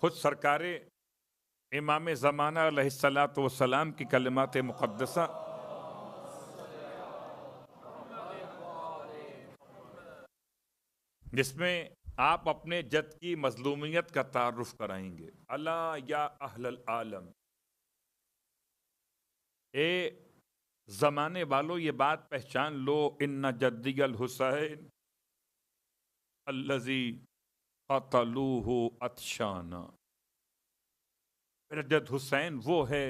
خود سرکار امام زمانہ علیہ الصلاۃ والسلام کی کلمات مقدسہ جس میں آپ اپنے جد کی مظلومیت کا تعارف کرائیں گے. الا یا اہل العالم، اے زمانے والو یہ بات پہچان لو، ان جدی الحسین الذی قتلوہ عطشانا، میرا جد حسین وہ ہے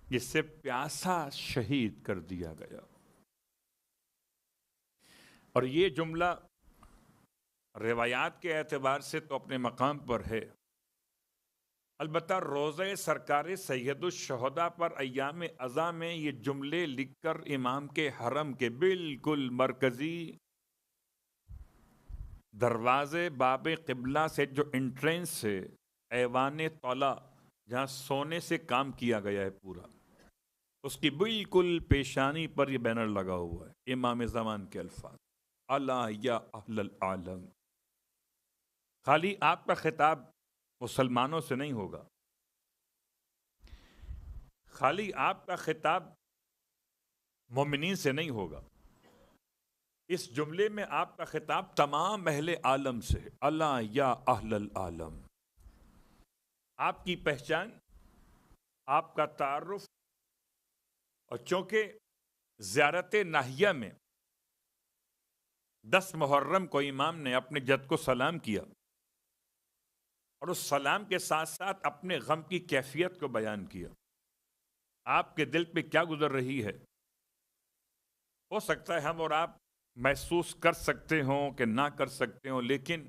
جس سے پیاسا شہید کر دیا گیا. اور یہ جملہ روایات کے اعتبار سے تو اپنے مقام پر ہے، البتہ روزہ سرکار سید الشہداء پر ایام ازاں میں یہ جملے لکھ کر امام کے حرم کے بالکل مرکزی دروازے باب قبلہ سے جو انٹرنس ہے، ایوان طلا جہاں سونے سے کام کیا گیا ہے پورا، اس کی بالکل پیشانی پر یہ بینر لگا ہوا ہے، امام زمان کے الفاظ، الا یا اہل العالم. خالی آپ کا خطاب مسلمانوں سے نہیں ہوگا، خالی آپ کا خطاب مومنین سے نہیں ہوگا، اس جملے میں آپ کا خطاب تمام اہل عالم سے ہے. الا یا اہل العالم، آپ کی پہچان، آپ کا تعارف. اور چونکہ زیارت ناحیہ میں 10 محرم کو امام نے اپنے جد کو سلام کیا اور اس سلام کے ساتھ ساتھ اپنے غم کی کیفیت کو بیان کیا. آپ کے دل پہ کیا گزر رہی ہے، ہو سکتا ہے ہم اور آپ محسوس کر سکتے ہوں کہ نہ کر سکتے ہوں، لیکن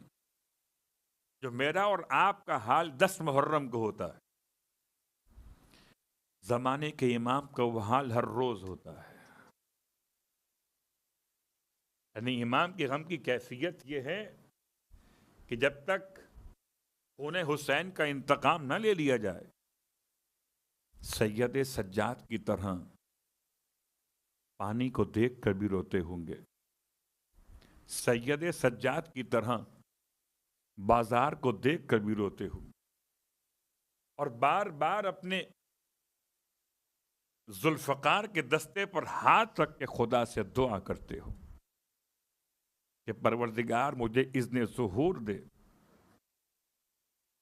جو میرا اور آپ کا حال 10 محرم کو ہوتا ہے، زمانے کے امام کا وہ حال ہر روز ہوتا ہے. یعنی امام کے غم کی کیفیت یہ ہے کہ جب تک خون حسین کا انتقام نہ لے لیا جائے، سید سجاد کی طرح پانی کو دیکھ کر بھی روتے ہوں گے، سید سجاد کی طرح بازار کو دیکھ کر بھی روتے ہوں گے، اور بار بار اپنے ذوالفقار کے دستے پر ہاتھ رکھ کے خدا سے دعا کرتے ہو کہ پروردگار مجھے اذن ظہور دے.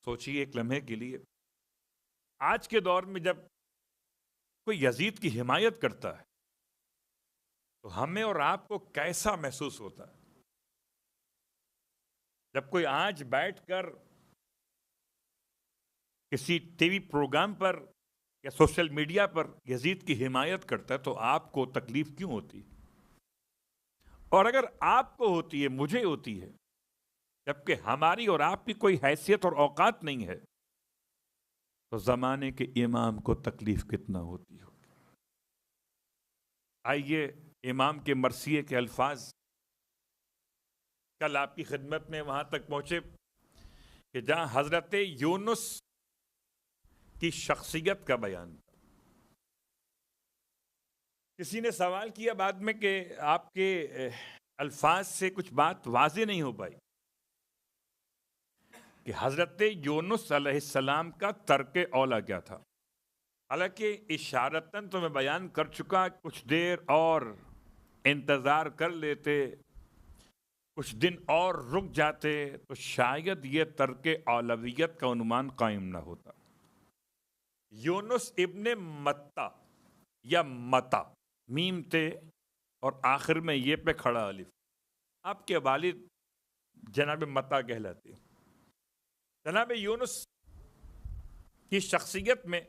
سوچیے ایک لمحے کے لیے، آج کے دور میں جب کوئی یزید کی حمایت کرتا ہے تو ہمیں اور آپ کو کیسا محسوس ہوتا ہے؟ جب کوئی آج بیٹھ کر کسی ٹی وی پروگرام پر یا سوشل میڈیا پر یزید کی حمایت کرتا ہے تو آپ کو تکلیف کیوں ہوتی؟ اور اگر آپ کو ہوتی ہے، مجھے ہوتی ہے، جبکہ ہماری اور آپ کی کوئی حیثیت اور اوقات نہیں ہے، تو زمانے کے امام کو تکلیف کتنا ہوتی ہوگی. آئیے امام کے مرثیے کے الفاظ کل آپ کی خدمت میں وہاں تک پہنچے کہ جہاں حضرت یونس کی شخصیت کا بیان تھا. کسی نے سوال کیا بعد میں کہ آپ کے الفاظ سے کچھ بات واضح نہیں ہو پائی کہ حضرت یونس علیہ السلام کا ترک اولا کیا تھا. حالانکہ اشارتاً تو میں بیان کر چکا، کچھ دیر اور انتظار کر لیتے، کچھ دن اور رک جاتے تو شاید یہ ترک اولویت کا عنوان قائم نہ ہوتا. یونس ابن متا یا متا، میم تے اور آخر میں یہ پہ کھڑا الف، آپ کے والد جناب متا کہلاتے. جناب یونس کی شخصیت میں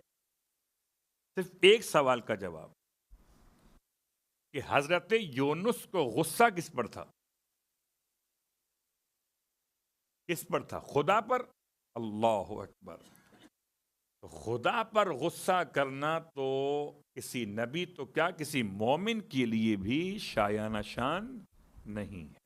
صرف ایک سوال کا جواب کہ حضرت یونس کو غصہ کس پر تھا؟ کس پر تھا؟ خدا پر؟ اللہ اکبر. تو خدا پر غصہ کرنا تو کسی نبی تو کیا کسی مومن کے لیے بھی شایانہ شان نہیں ہے.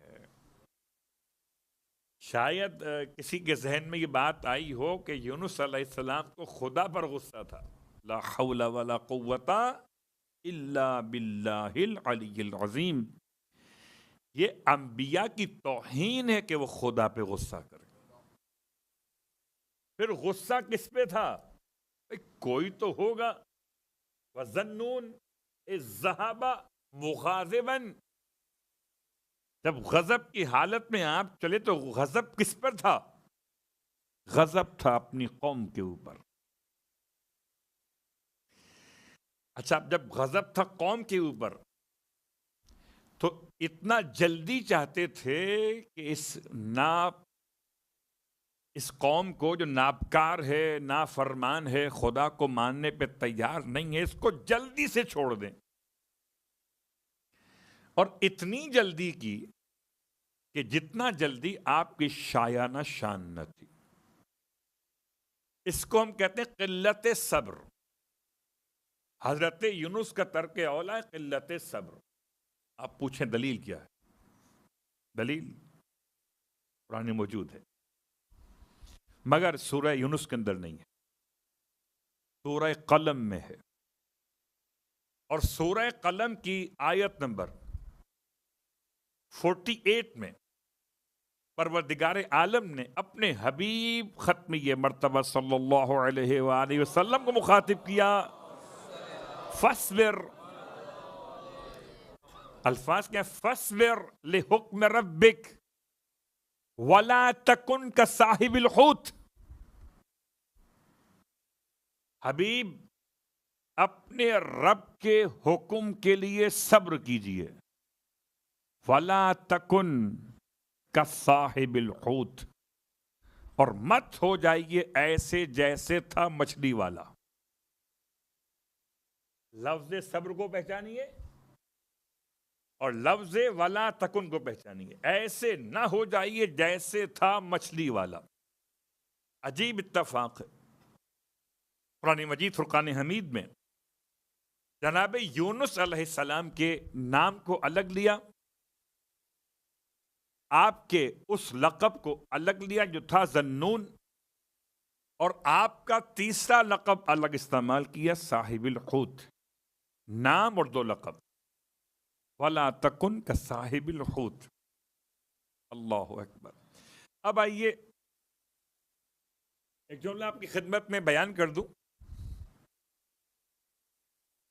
شاید کسی کے ذہن میں یہ بات آئی ہو کہ یونس علیہ السلام کو خدا پر غصہ تھا. لا حول ولا قوت الا باللہ العلی العظیم. یہ انبیاء کی توہین ہے کہ وہ خدا پہ غصہ کریں. پھر غصہ کس پہ تھا؟ کوئی تو ہوگا. وَظَنُّونَ إِذْ ذَهَبَ مُغَاضِبًا. جب غضب کی حالت میں آپ چلے تو غضب کس پر تھا؟ غضب تھا اپنی قوم کے اوپر. اچھا، جب غضب تھا قوم کے اوپر تو اتنا جلدی چاہتے تھے کہ اس قوم کو جو نابکار ہے، نافرمان ہے، خدا کو ماننے پہ تیار نہیں ہے، اس کو جلدی سے چھوڑ دیں. اور اتنی جلدی کی کہ جتنا جلدی آپ کی شایانہ شان نہ تھی. اس کو ہم کہتے ہیں قلت صبر. حضرت یونس کا ترک اولا ہے قلت صبر. آپ پوچھیں دلیل کیا ہے؟ دلیل قرآن موجود ہے مگر سورہ یونس کے اندر نہیں ہے، سورہ قلم میں ہے. اور سورہ قلم کی آیت نمبر 48 میں پروردگار عالم نے اپنے حبیب ختمی مرتبہ صلی اللہ علیہ وآلہ وسلم کو مخاطب کیا. فاصبر، الفاظ کیا؟ فاصبر لحکم ربک ولا تکن کصاحب الحوت. حبیب اپنے رب کے حکم کے لیے صبر کیجئے. ولا تکن کصاحب الحوت، اور مت ہو جائیے ایسے جیسے تھا مچھلی والا. لفظ صبر کو پہچانیے اور لفظ ولا تکن کو پہچانیے. ایسے نہ ہو جائیے جیسے تھا مچھلی والا. عجیب اتفاق ہے، قرآن مجید فرقان حمید میں جناب یونس علیہ السلام کے نام کو الگ لیا، آپ کے اس لقب کو الگ لیا جو تھا ذنون، اور آپ کا تیسرا لقب الگ استعمال کیا صاحب الحوت. نام اور دو لقب. وَلَا تَكُنْ كَصَاحِبِ الْحُوتِ. اللہ اکبر. اب آئیے ایک جملہ آپ کی خدمت میں بیان کر دوں.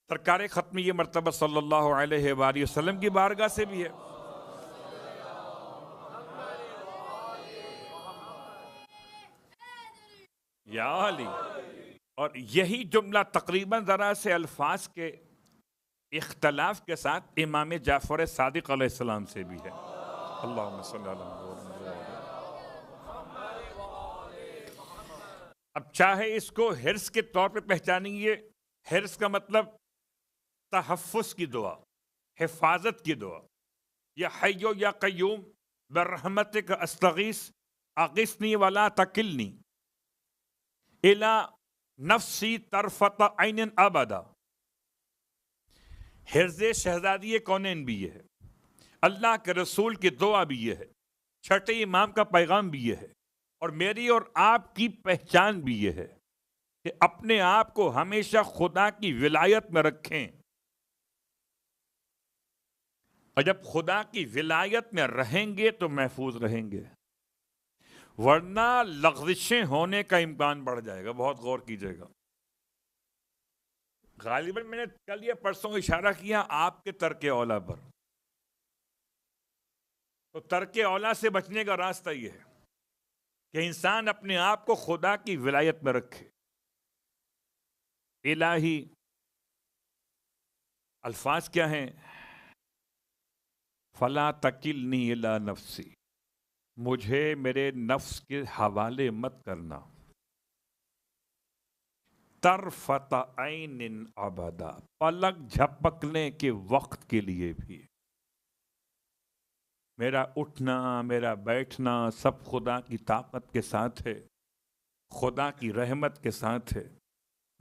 سرکار ختمی مرتبہ صلی اللہ علیہ وآلہ وسلم کی بارگاہ سے بھی ہے. یا علی. اور یہی جملہ تقریباً ذرا سے الفاظ کے اختلاف کے ساتھ امام جعفر صادق علیہ السلام سے بھی ہے. اللہم صلی اللہ علیہ وسلم. اب چاہے اس کو حرص کے طور پہ پہچانیے. حرص کا مطلب تحفظ کی دعا، حفاظت کی دعا. یا حیو یا قیوم برحمتک استغیث اغثنی ولا تکلنی الی نفسی طرفت عین ابدا. حرز شہزادی کونین بھی یہ ہے، اللہ کے رسول کی دعا بھی یہ ہے، چھٹے امام کا پیغام بھی یہ ہے، اور میری اور آپ کی پہچان بھی یہ ہے کہ اپنے آپ کو ہمیشہ خدا کی ولایت میں رکھیں. اور جب خدا کی ولایت میں رہیں گے تو محفوظ رہیں گے، ورنہ لغزشیں ہونے کا امکان بڑھ جائے گا. بہت غور کیجیے گا. غالباً میں نے کل یا پرسوں اشارہ کیا آپ کے ترک اولا پر. تو ترک اولا سے بچنے کا راستہ یہ ہے کہ انسان اپنے آپ کو خدا کی ولایت میں رکھے. الہی الفاظ کیا ہیں؟ فلا تکلنی الی نفسی، مجھے میرے نفس کے حوالے مت کرنا. طرفت عین ابدا، پلک جھپکنے کے وقت کے لیے بھی. میرا اٹھنا، میرا بیٹھنا سب خدا کی طاقت کے ساتھ ہے، خدا کی رحمت کے ساتھ ہے.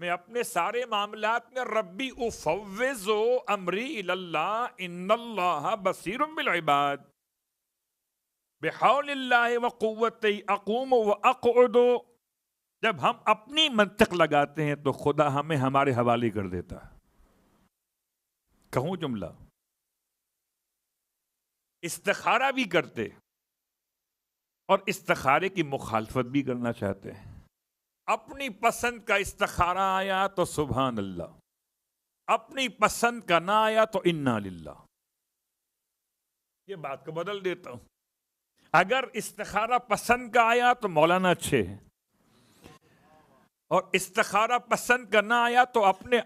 میں اپنے سارے معاملات میں ربی افوض امری الی اللہ ان اللہ بصیر بالعباد بحول اللہ وقوتہ اقوم واقعد. جب ہم اپنی منطق لگاتے ہیں تو خدا ہمیں ہمارے حوالے کر دیتا ہے. کہوں جملہ، استخارہ بھی کرتے اور استخارے کی مخالفت بھی کرنا چاہتے ہیں. اپنی پسند کا استخارہ آیا تو سبحان اللہ، اپنی پسند کا نہ آیا تو انا للہ. یہ بات کو بدل دیتا ہوں. اگر استخارہ پسند کا آیا تو مولانا اچھے ہیں، اور استخارہ پسند کا نہ آیا تو اپنے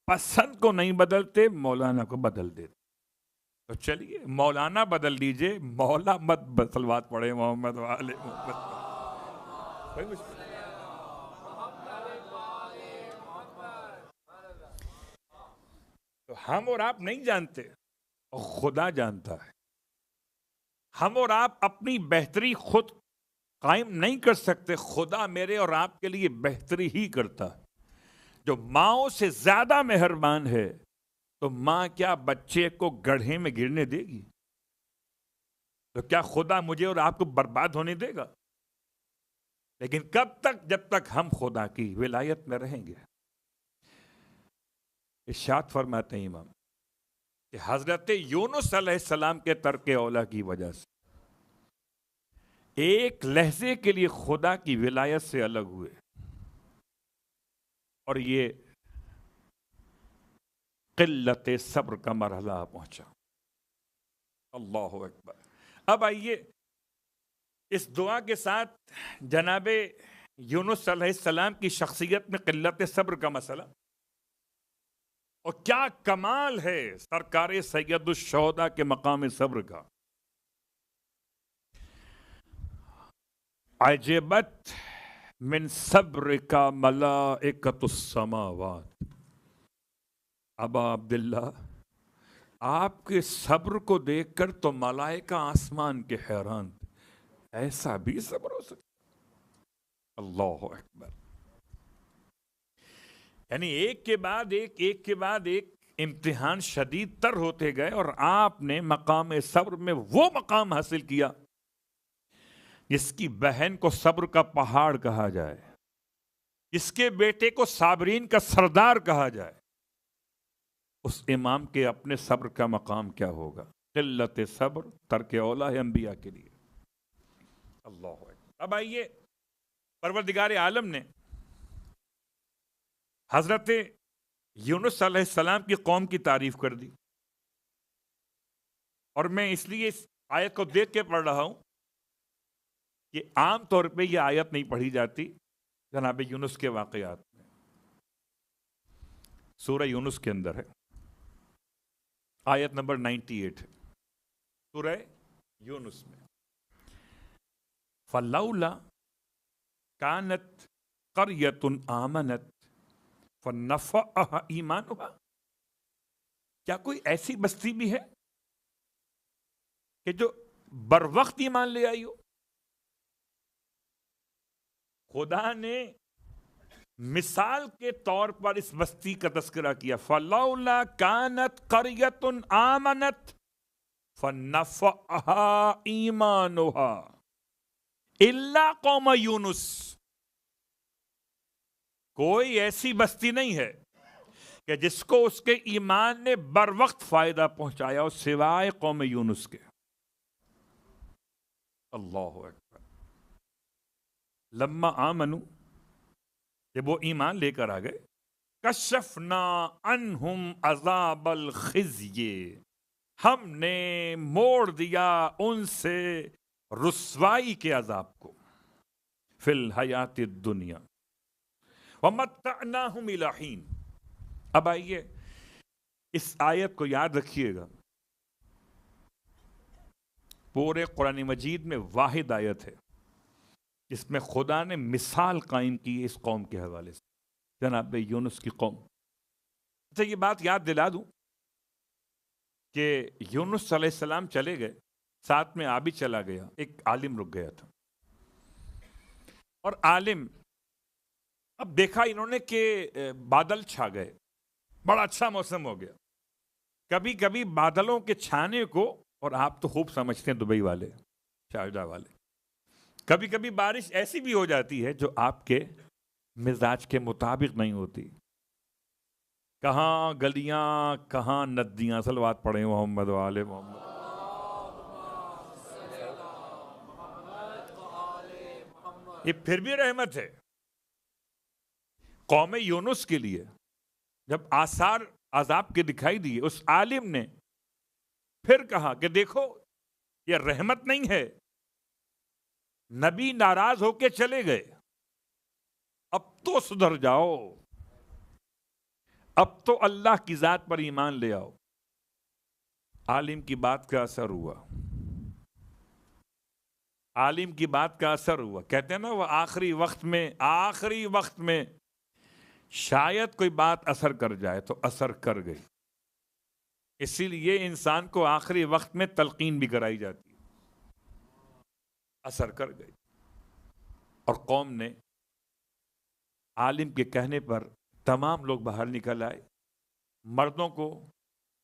پسند کو نہیں بدلتے، مولانا کو بدل دیتے. تو چلیے مولانا بدل دیجئے، مولا مت صلوات پڑھے محمد والے محمد. کوئی مشکل نہیں. تو ہم اور آپ نہیں جانتے، خدا جانتا ہے. ہم اور آپ اپنی بہتری خود قائم نہیں کر سکتے، خدا میرے اور آپ کے لیے بہتری ہی کرتا ہے. جو ماؤں سے زیادہ مہربان ہے، تو ماں کیا بچے کو گڑھے میں گرنے دے گی؟ تو کیا خدا مجھے اور آپ کو برباد ہونے دے گا؟ لیکن کب تک؟ جب تک ہم خدا کی ولایت میں رہیں گے. ارشاد فرماتے ہیں امام کہ حضرت یونس علیہ السلام کے ترک اولا کی وجہ سے ایک لحظے کے لیے خدا کی ولایت سے الگ ہوئے، اور یہ قلت صبر کا مرحلہ پہنچا. اللہ اکبر. اب آئیے اس دعا کے ساتھ جناب یونس علیہ السلام کی شخصیت میں قلت صبر کا مسئلہ، اور کیا کمال ہے سرکار سید الشہداء کے مقام صبر کا. عجبت من صبر کا ملائکۃ السماوات. ابا عبداللہ، آپ کے صبر کو دیکھ کر تو ملائکہ آسمان کے حیران تھے. ایسا بھی صبر ہو سکتا؟ اللہ اکبر. یعنی ایک کے بعد ایک امتحان شدید تر ہوتے گئے، اور آپ نے مقام صبر میں وہ مقام حاصل کیا جس کی بہن کو صبر کا پہاڑ کہا جائے، جس کے بیٹے کو صابرین کا سردار کہا جائے. اس امام کے اپنے صبر کا مقام کیا ہوگا؟ قلت صبر ترک اولا ہے انبیاء کے لیے. اللہ اکبر. اب آئیے پروردگار عالم نے حضرت یونس علیہ السلام کی قوم کی تعریف کر دی، اور میں اس لیے اس آیت کو دیکھ کے پڑھ رہا ہوں کہ عام طور پہ یہ آیت نہیں پڑھی جاتی جناب یونس کے واقعات میں. سورہ یونس کے اندر ہے، آیت نمبر 98 ہے سورہ یونس میں. فَلَوْلَا كَانَتْ قَرْيَةٌ آمَنَتْ فَنَفَعَهَا إِيمَانُهَا. کیا کوئی ایسی بستی بھی ہے کہ جو بر وقت ایمان لے آئی ہو؟ خدا نے مثال کے طور پر اس بستی کا تذکرہ کیا. فَلَوْلَا كَانَتْ قَرْيَةٌ آمَنَتْ فَنَفَعَهَا إِيمَانُهَا إِلَّا قَوْمَ یونس. کوئی ایسی بستی نہیں ہے کہ جس کو اس کے ایمان نے بر وقت فائدہ پہنچایا ہو سوائے قوم یونس کے. اللہ اکبر. لما آمنو، جب وہ ایمان لے کر آ گئے، کشفنا عنہم عذاب الخزی، ہم نے موڑ دیا ان سے رسوائی کے عذاب کو، فی الحیات الدنیا وَمَتَّعْنَاهُمْ إِلَىٰ حِینٍ. اب آئیے اس آیت کو یاد رکھیے گا. پورے قرآن مجید میں واحد آیت ہے جس میں خدا نے مثال قائم کی اس قوم کے حوالے سے، جناب یونس کی قوم. اچھا یہ بات یاد دلا دوں کہ یونس علیہ السلام چلے گئے، ساتھ میں آبی چلا گیا، ایک عالم رک گیا تھا. اور عالم اب دیکھا انہوں نے کہ بادل چھا گئے، بڑا اچھا موسم ہو گیا. کبھی کبھی بادلوں کے چھانے کو، اور آپ تو خوب سمجھتے ہیں دبئی والے، شارجہ والے، کبھی کبھی بارش ایسی بھی ہو جاتی ہے جو آپ کے مزاج کے مطابق نہیں ہوتی. کہاں گلیاں کہاں ندیاں، صلوات پڑھیں محمد والے محمد. یہ پھر بھی رحمت ہے. قوم یونس کے لیے جب آثار عذاب کے دکھائی دیے، اس عالم نے پھر کہا کہ دیکھو یہ رحمت نہیں ہے، نبی ناراض ہو کے چلے گئے، اب تو سدھر جاؤ، اب تو اللہ کی ذات پر ایمان لے آؤ۔ عالم کی بات کا اثر ہوا، عالم کی بات کا اثر ہوا۔ کہتے ہیں نا وہ آخری وقت میں شاید کوئی بات اثر کر جائے، تو اثر کر گئی۔ اسی لیے انسان کو آخری وقت میں تلقین بھی کرائی جاتی، اثر کر گئی۔ اور قوم نے عالم کے کہنے پر تمام لوگ باہر نکل آئے، مردوں کو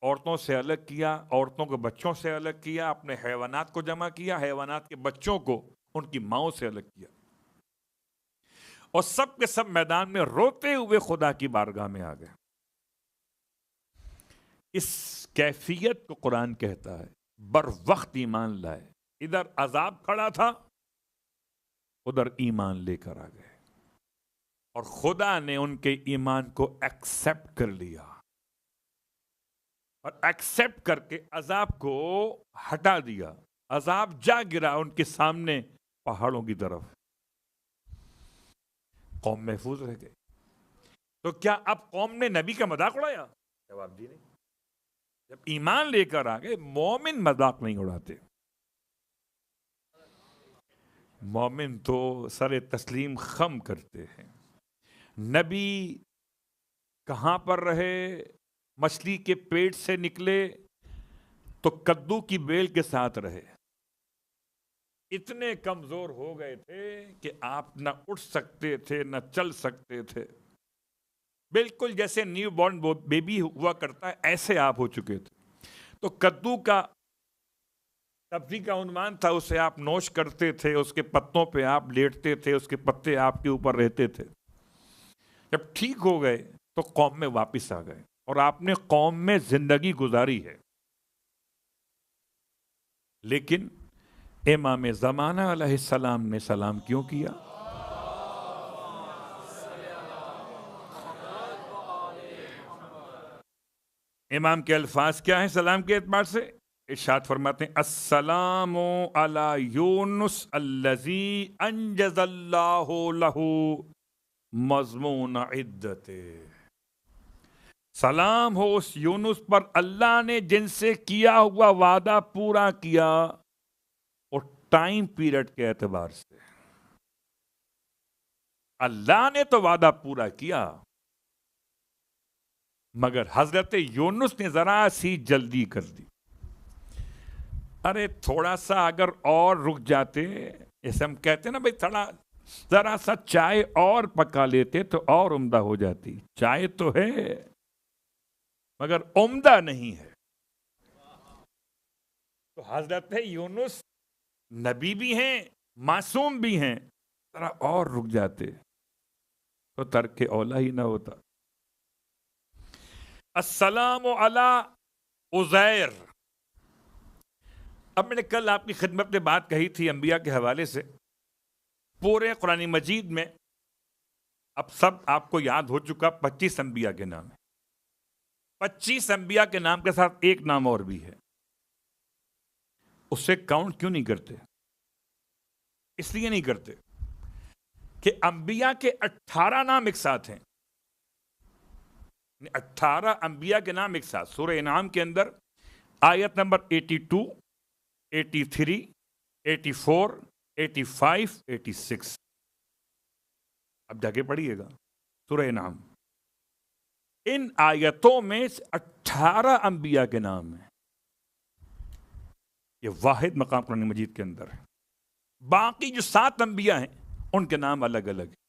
عورتوں سے الگ کیا، عورتوں کو بچوں سے الگ کیا، اپنے حیوانات کو جمع کیا، حیوانات کے بچوں کو ان کی ماؤں سے الگ کیا، اور سب کے سب میدان میں روتے ہوئے خدا کی بارگاہ میں آ گئے۔ اس کیفیت کو قرآن کہتا ہے بر وقت ایمان لائے۔ ادھر عذاب کھڑا تھا، ادھر ایمان لے کر آ گئے، اور خدا نے ان کے ایمان کو ایکسپٹ کر لیا، اور ایکسپٹ کر کے عذاب کو ہٹا دیا۔ عذاب جا گرا ان کے سامنے پہاڑوں کی طرف، قوم محفوظ رہ گئی۔ تو کیا اب قوم نے نبی کا مذاق اڑایا؟ جواب دی نہیں۔ جب ایمان لے کر آ گئے، مومن مذاق نہیں اڑاتے، مومن تو سر تسلیم خم کرتے ہیں۔ نبی کہاں پر رہے؟ مچھلی کے پیٹ سے نکلے تو کدو کی بیل کے ساتھ رہے، اتنے کمزور ہو گئے تھے کہ آپ نہ اٹھ سکتے تھے نہ چل سکتے تھے، بالکل جیسے نیو بورن بیبی ہوا کرتا ہے ایسے آپ ہو چکے تھے۔ تو کدو کا سبزی کا عنوان تھا، اسے آپ نوش کرتے تھے، اس کے پتوں پہ آپ لیٹتے تھے، اس کے پتے آپ کے اوپر رہتے تھے۔ جب ٹھیک ہو گئے تو قوم میں واپس آ گئے، اور آپ نے قوم میں زندگی گزاری ہے۔ لیکن امام زمانہ علیہ السلام نے سلام کیوں کیا؟ امام کے الفاظ کیا ہیں سلام کے اعتبار سے؟ ارشاد فرماتے ہیں السلام علی یونس الذی انجز اللہ لہ مضمون عدتے۔ سلام ہو اس یونس پر اللہ نے جن سے کیا ہوا وعدہ پورا کیا، اور ٹائم پیریڈ کے اعتبار سے اللہ نے تو وعدہ پورا کیا، مگر حضرت یونس نے ذرا سی جلدی کر دی۔ ارے تھوڑا سا اگر اور رک جاتے، جیسے ہم کہتے ہیں نا بھائی ذرا سا چائے اور پکا لیتے تو اور عمدہ ہو جاتی۔ چائے تو ہے مگر عمدہ نہیں ہے۔ تو حضرت یونس نبی بھی ہیں، معصوم بھی ہیں، ذرا اور رک جاتے تو ترک اولا ہی نہ ہوتا۔ السلام علی عزیر۔ اب میں نے کل آپ کی خدمت میں بات کہی تھی انبیاء کے حوالے سے، پورے قرآن مجید میں اب سب آپ کو یاد ہو چکا 25 انبیاء کے نام ہیں۔ 25 انبیاء کے نام کے ساتھ ایک نام اور بھی ہے، اس سے کاؤنٹ کیوں نہیں کرتے؟ اس لیے نہیں کرتے کہ انبیاء کے 18 نام ایک ساتھ ہیں، 18 انبیاء کے نام ایک ساتھ۔ سورہ انعام کے اندر آیت نمبر 82، 83، 84، 85، 86، اب جا کے پڑھیے گا سورہ انعام۔ ان آیتوں میں 18 انبیاء کے نام ہیں، یہ واحد مقام قرآن مجید کے اندر ہے۔ باقی جو 7 انبیاء ہیں ان کے نام الگ الگ ہیں۔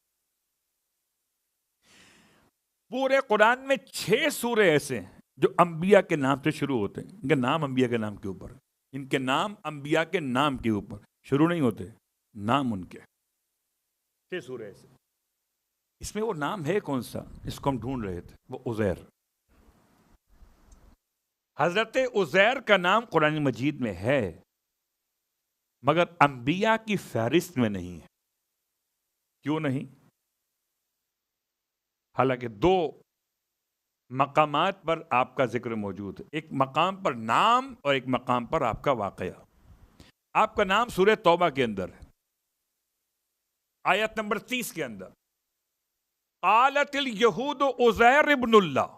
پورے قرآن میں 6 سورے ایسے ہیں جو انبیاء کے نام سے شروع ہوتے ہیں، ان کے نام انبیاء کے نام کے اوپر، ان کے نام انبیاء کے نام کے اوپر شروع نہیں ہوتے، نام ان کے 6 سورے ایسے۔ اس میں وہ نام ہے کون سا؟ اس کو ہم ڈھونڈ رہے تھے، وہ عزیر۔ حضرت عزیر کا نام قرآن مجید میں ہے مگر انبیاء کی فہرست میں نہیں ہے۔ کیوں نہیں؟ حالانکہ دو مقامات پر آپ کا ذکر موجود ہے، ایک مقام پر نام اور ایک مقام پر آپ کا واقعہ۔ آپ کا نام سورہ توبہ کے اندر ہے، آیت نمبر 30 کے اندر، قالت الیہود عزیر ابن اللہ،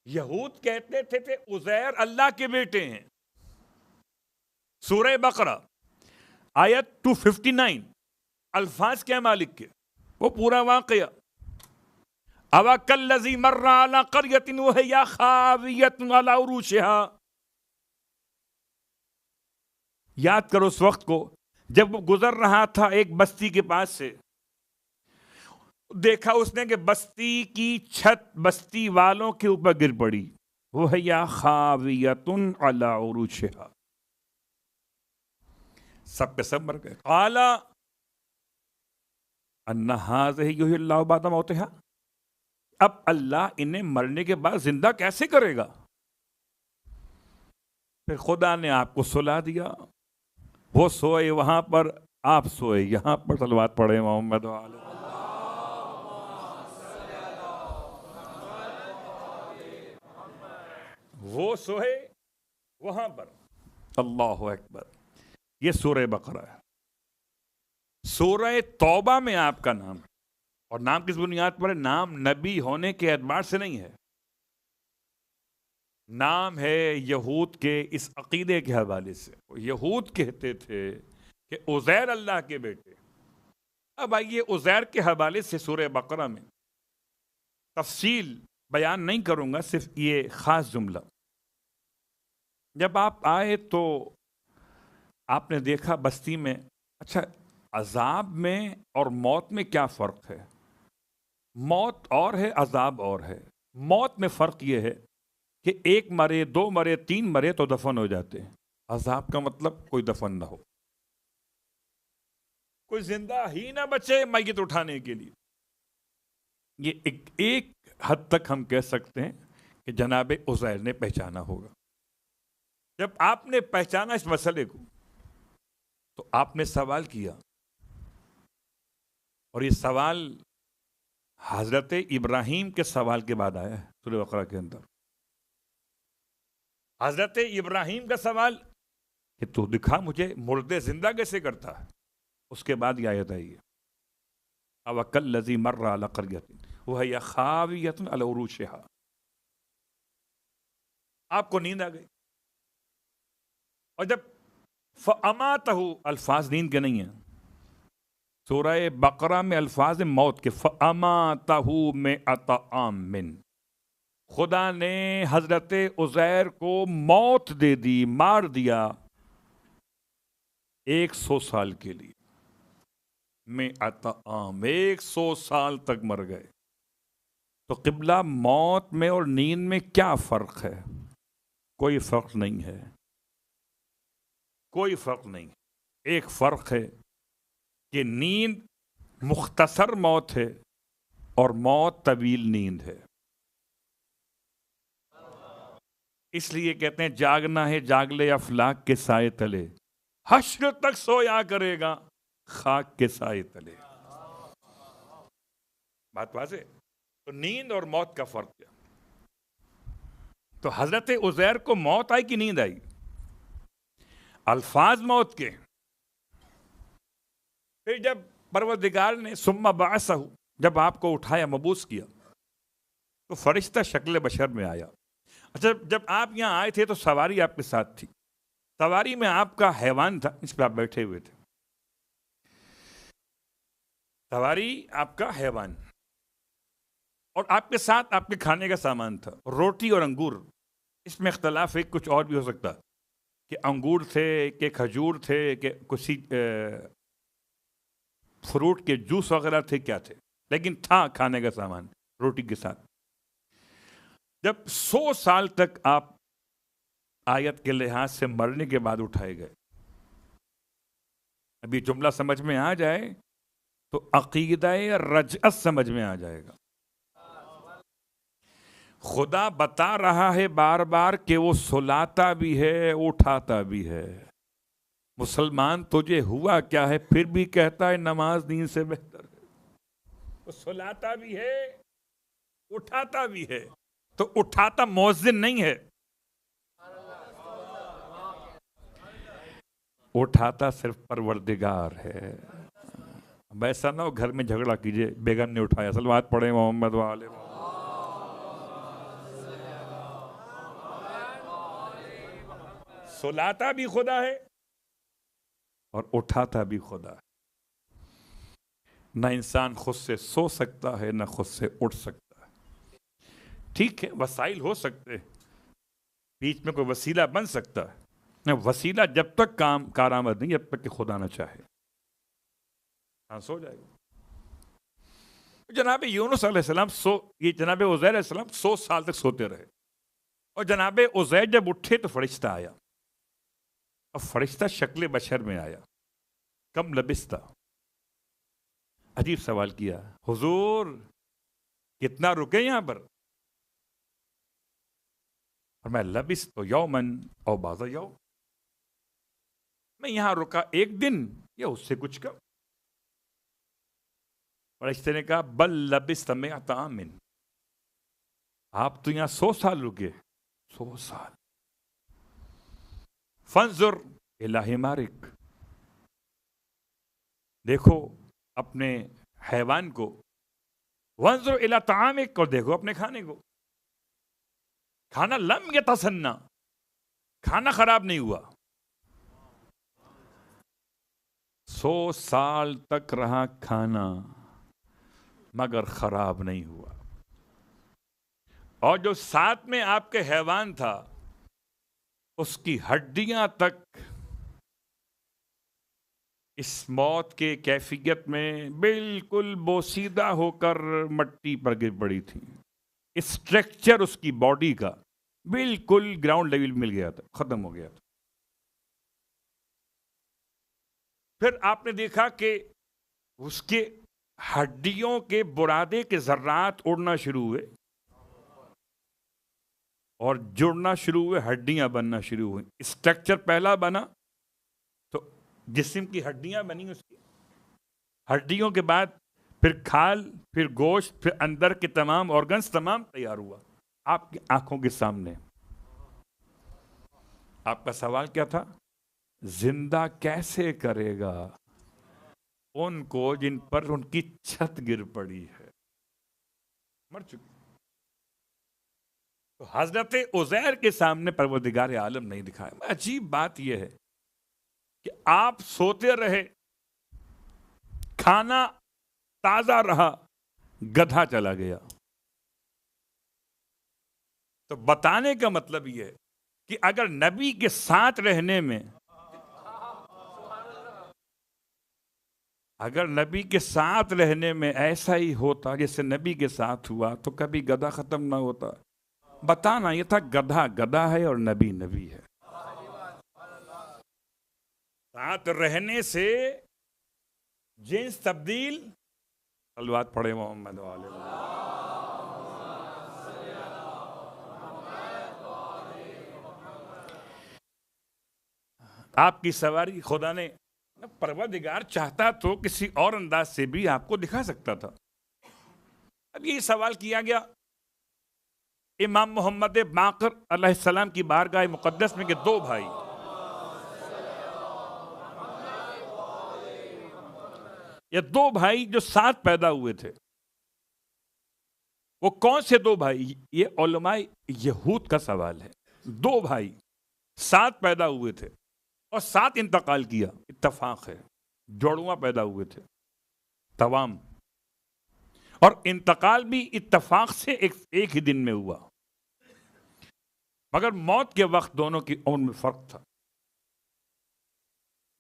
یہود کہتے تھے عزیر اللہ کے بیٹے ہیں۔ سورہ بقرہ آیت 259، الفاظ کیا مالک کے، وہ پورا واقعہ، اَوَ كَالَّذِي مَرَّ عَلَىٰ قَرْيَةٍ وَهِيَ خَاوِيَةٌ عَلَىٰ عُرُوشِهَا، یاد کرو اس وقت کو جب وہ گزر رہا تھا ایک بستی کے پاس سے، دیکھا اس نے کہ بستی کی چھت بستی والوں کے اوپر گر پڑی، وَهِيَ خَاوِيَةٌ عَلَىٰ عُرُوشِهَا، سب کے سب مر گئے۔ قال ان هذه يحيي الله بعد موتها، اب اللہ انہیں مرنے کے بعد زندہ کیسے کرے گا؟ پھر خدا نے آپ کو سلا دیا، وہ سوئے وہاں پر، آپ سوئے یہاں پر، صلوات پڑھے محمد وعلى وہ سوئے وہاں پر، اللہ اکبر۔ یہ سورہ بقرہ ہے۔ سورہ توبہ میں آپ کا نام ہے، اور نام کس بنیاد پر ہے؟ نام نبی ہونے کے اعتبار سے نہیں ہے، نام ہے یہود کے اس عقیدے کے حوالے سے۔ یہود کہتے تھے کہ عزیر اللہ کے بیٹے۔ اب آئیے عزیر کے حوالے سے سورہ بقرہ میں تفصیل بیان نہیں کروں گا، صرف یہ خاص جملہ۔ جب آپ آئے تو آپ نے دیکھا بستی میں، اچھا عذاب میں اور موت میں کیا فرق ہے؟ موت اور ہے، عذاب اور ہے۔ موت میں فرق یہ ہے کہ ایک مرے، دو مرے، تین مرے تو دفن ہو جاتے ہیں، عذاب کا مطلب کوئی دفن نہ ہو، کوئی زندہ ہی نہ بچے میت اٹھانے کے لیے۔ یہ ایک حد تک ہم کہہ سکتے ہیں کہ جناب عزیر نے پہچانا ہوگا۔ جب آپ نے پہچانا اس مسئلے کو تو آپ نے سوال کیا، اور یہ سوال حضرت ابراہیم کے سوال کے بعد آیا ہے سورہ بقرہ کے اندر۔ حضرت ابراہیم کا سوال کہ تو دکھا مجھے مردے زندہ کیسے کرتا ہے، اس کے بعد یہ آیت آئی ہے، اَوَ كَالَّذِي مَرَّ عَلَىٰ قَرْيَةٍ وَهِيَ خَاوِيَةٌ عَلَىٰ عُرُوشِهَا، آپ کو نیند آ گئی، اور جب فَأَمَاتَهُ، الفاظ نیند کے نہیں ہیں، سورہ بقرہ میں الفاظ موت کے، فَأَمَاتَهُ مِئَةَ عَامٍ، خدا نے حضرت عزیر کو موت دے دی، مار دیا 100 سال کے لیے، مِئَةَ عام، 100 سال تک مر گئے۔ تو قبلہ موت میں اور نیند میں کیا فرق ہے؟ کوئی فرق نہیں ہے، کوئی فرق نہیں۔ ایک فرق ہے کہ نیند مختصر موت ہے اور موت طویل نیند ہے۔ اس لیے کہتے ہیں جاگنا ہے جاگ لے افلاک کے سائے تلے، حشر تک سویا کرے گا خاک کے سائے تلے۔ بات واضح؟ تو نیند اور موت کا فرق کیا؟ تو حضرت عزیر کو موت آئی کہ نیند آئی؟ الفاظ موت کے۔ پھر جب پروردگار نے ثم بعثہ، جب آپ کو اٹھایا، مبعوث کیا، تو فرشتہ شکل بشر میں آیا۔ اچھا جب آپ یہاں آئے تھے تو سواری آپ کے ساتھ تھی، سواری میں آپ کا حیوان تھا، اس پہ آپ بیٹھے ہوئے تھے، سواری آپ کا حیوان، اور آپ کے ساتھ آپ کے کھانے کا سامان تھا، روٹی اور انگور۔ اس میں اختلاف ہے، کچھ اور بھی ہو سکتا کہ انگور تھے کہ کھجور تھے کہ کسی فروٹ کے جوس وغیرہ تھے، کیا تھے، لیکن تھا کھانے کا سامان روٹی کے ساتھ۔ جب 100 سال تک آپ آیت کے لحاظ سے مرنے کے بعد اٹھائے گئے، ابھی جملہ سمجھ میں آ جائے تو عقیدہ رجعت سمجھ میں آ جائے گا۔ خدا بتا رہا ہے بار بار کہ وہ سلاتا بھی ہے اٹھاتا بھی ہے۔ مسلمان تجھے ہوا کیا ہے، پھر بھی کہتا ہے نماز نیند سے بہتر ہے۔ وہ سلاتا بھی ہے اٹھاتا بھی ہے. تو اٹھاتا مؤذن نہیں ہے, اٹھاتا صرف پروردگار ہے. ویسا نہ ہو گھر میں جھگڑا کیجئے بیگم نے اٹھایا. صلوات پڑھیں محمد وآلہ محمد. سلاتا بھی خدا ہے اور اٹھاتا بھی خدا ہے. نہ انسان خود سے سو سکتا ہے نہ خود سے اٹھ سکتا ہے. ٹھیک ہے وسائل ہو سکتے ہیں, بیچ میں کوئی وسیلہ بن سکتا ہے. وسیلہ جب تک کام کارآمد نہیں جب تک کہ خدا نہ چاہے. ہاں سو جائے گا. جناب یونس علیہ السلام یہ جناب عزیر علیہ السلام 100 سال تک سوتے رہے, اور جناب عزیر جب اٹھے تو فرشتہ آیا. اب فرشتہ شکل بشر میں آیا. کم لبستہ, عجیب سوال کیا, حضور کتنا رکے یہاں پر؟ اور میں لبس تو یومن او بعض یوم, میں یہاں رکا ایک دن یا اس سے کچھ کم. فرشتے نے کہا بل لبست مئۃ عام, آپ تو یہاں 100 سال رکے. 100 سال. فانظر الی حمارک, دیکھو اپنے حیوان کو. وانظر الی طعامک, اور دیکھو اپنے کھانے کو. کھانا لم یتسنى, کھانا خراب نہیں ہوا. 100 سال تک رہا کھانا مگر خراب نہیں ہوا. اور جو ساتھ میں آپ کے حیوان تھا اس کی ہڈیاں تک اس موت کے کیفیت میں بالکل بوسیدہ ہو کر مٹی پر گر پڑی تھی. اسٹرکچر اس کی باڈی کا بالکل گراؤنڈ لیول مل گیا تھا, ختم ہو گیا تھا. پھر آپ نے دیکھا کہ اس کے ہڈیوں کے برادے کے ذرات اڑنا شروع ہوئے اور جڑنا شروع ہوئے, ہڈیاں بننا شروع ہوئی. اسٹرکچر پہلا بنا تو جسم کی ہڈیاں بنی, اس کی ہڈیوں کے بعد پھر کھال, پھر گوشت, پھر اندر کے تمام آرگنز تمام تیار ہوا آپ کی آنکھوں کے سامنے. آپ کا سوال کیا تھا؟ زندہ کیسے کرے گا ان کو جن پر ان کی چھت گر پڑی ہے, مر چکی. تو حضرت عزیر کے سامنے پروردگار عالم نہیں دکھایا. عجیب بات یہ ہے کہ آپ سوتے رہے, کھانا تازہ رہا, گدھا چلا گیا. تو بتانے کا مطلب یہ ہے کہ اگر نبی کے ساتھ رہنے میں, اگر نبی کے ساتھ رہنے میں ایسا ہی ہوتا جیسے نبی کے ساتھ ہوا تو کبھی گدھا ختم نہ ہوتا. بتانا یہ تھا گدھا گدھا ہے اور نبی نبی ہے. ساتھ رہنے سے جنس تبدیل. صلوات پڑھے محمد وآلہ محمد. آپ کی سواری خدا نے, پروردگار چاہتا تو کسی اور انداز سے بھی آپ کو دکھا سکتا تھا. اب یہ سوال کیا گیا امام محمد باقر علیہ السلام کی بارگاہ مقدس میں کہ 2 بھائی, یہ 2 بھائی جو ساتھ پیدا ہوئے تھے, وہ کون سے 2 بھائی؟ یہ علماء یہود کا سوال ہے. 2 بھائی ساتھ پیدا ہوئے تھے اور ساتھ انتقال کیا. اتفاق ہے, جوڑواں پیدا ہوئے تھے توام, اور انتقال بھی اتفاق سے ایک ہی دن میں ہوا, مگر موت کے وقت دونوں کی عمر میں فرق تھا.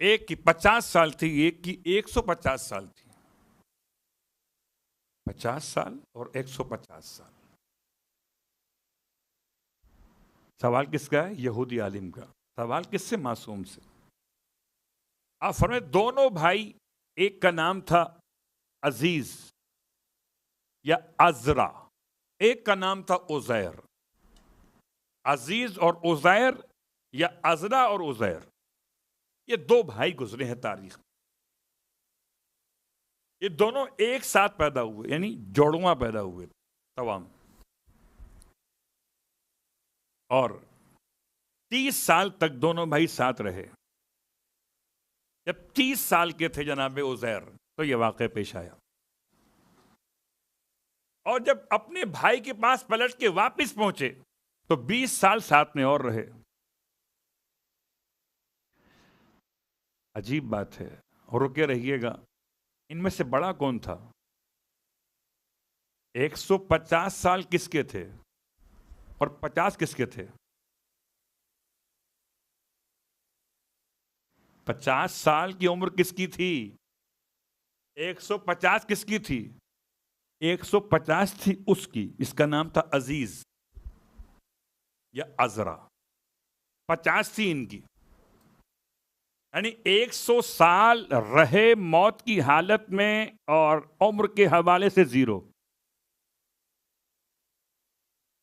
ایک کی 50 سال تھی, ایک کی 150 سال تھی. 50 سال اور 150 سال. سوال کس کا ہے؟ یہودی عالم کا. سوال کس سے؟ معصوم سے. آپ فرمائیں دونوں بھائی, ایک کا نام تھا عزیز یا عزرا, ایک کا نام تھا عزیر. عزیز اور عزیر یا عزرا اور عزیر, یہ 2 بھائی گزرے ہیں تاریخ میں. یہ دونوں ایک ساتھ پیدا ہوئے، یعنی جوڑواں پیدا ہوئے تمام، اور 30 سال تک دونوں بھائی ساتھ رہے۔ جب 30 سال کے تھے جناب عزیر تو یہ واقعہ پیش آیا، اور جب اپنے بھائی کے پاس پلٹ کے واپس پہنچے تو 20 سال ساتھ میں اور رہے۔ عجیب بات ہے، اور رکے رہیے گا، ان میں سے بڑا کون تھا؟ 150 سال کس کے تھے اور 50 کس کے تھے؟ 50 سال کی عمر کس کی تھی؟ 150 کس کی تھی؟ 150 تھی اس کی، اس کا نام تھا عزیز یا عزرا، 50 تھی ان کی، یعنی 100 سال رہے موت کی حالت میں اور عمر کے حوالے سے زیرو۔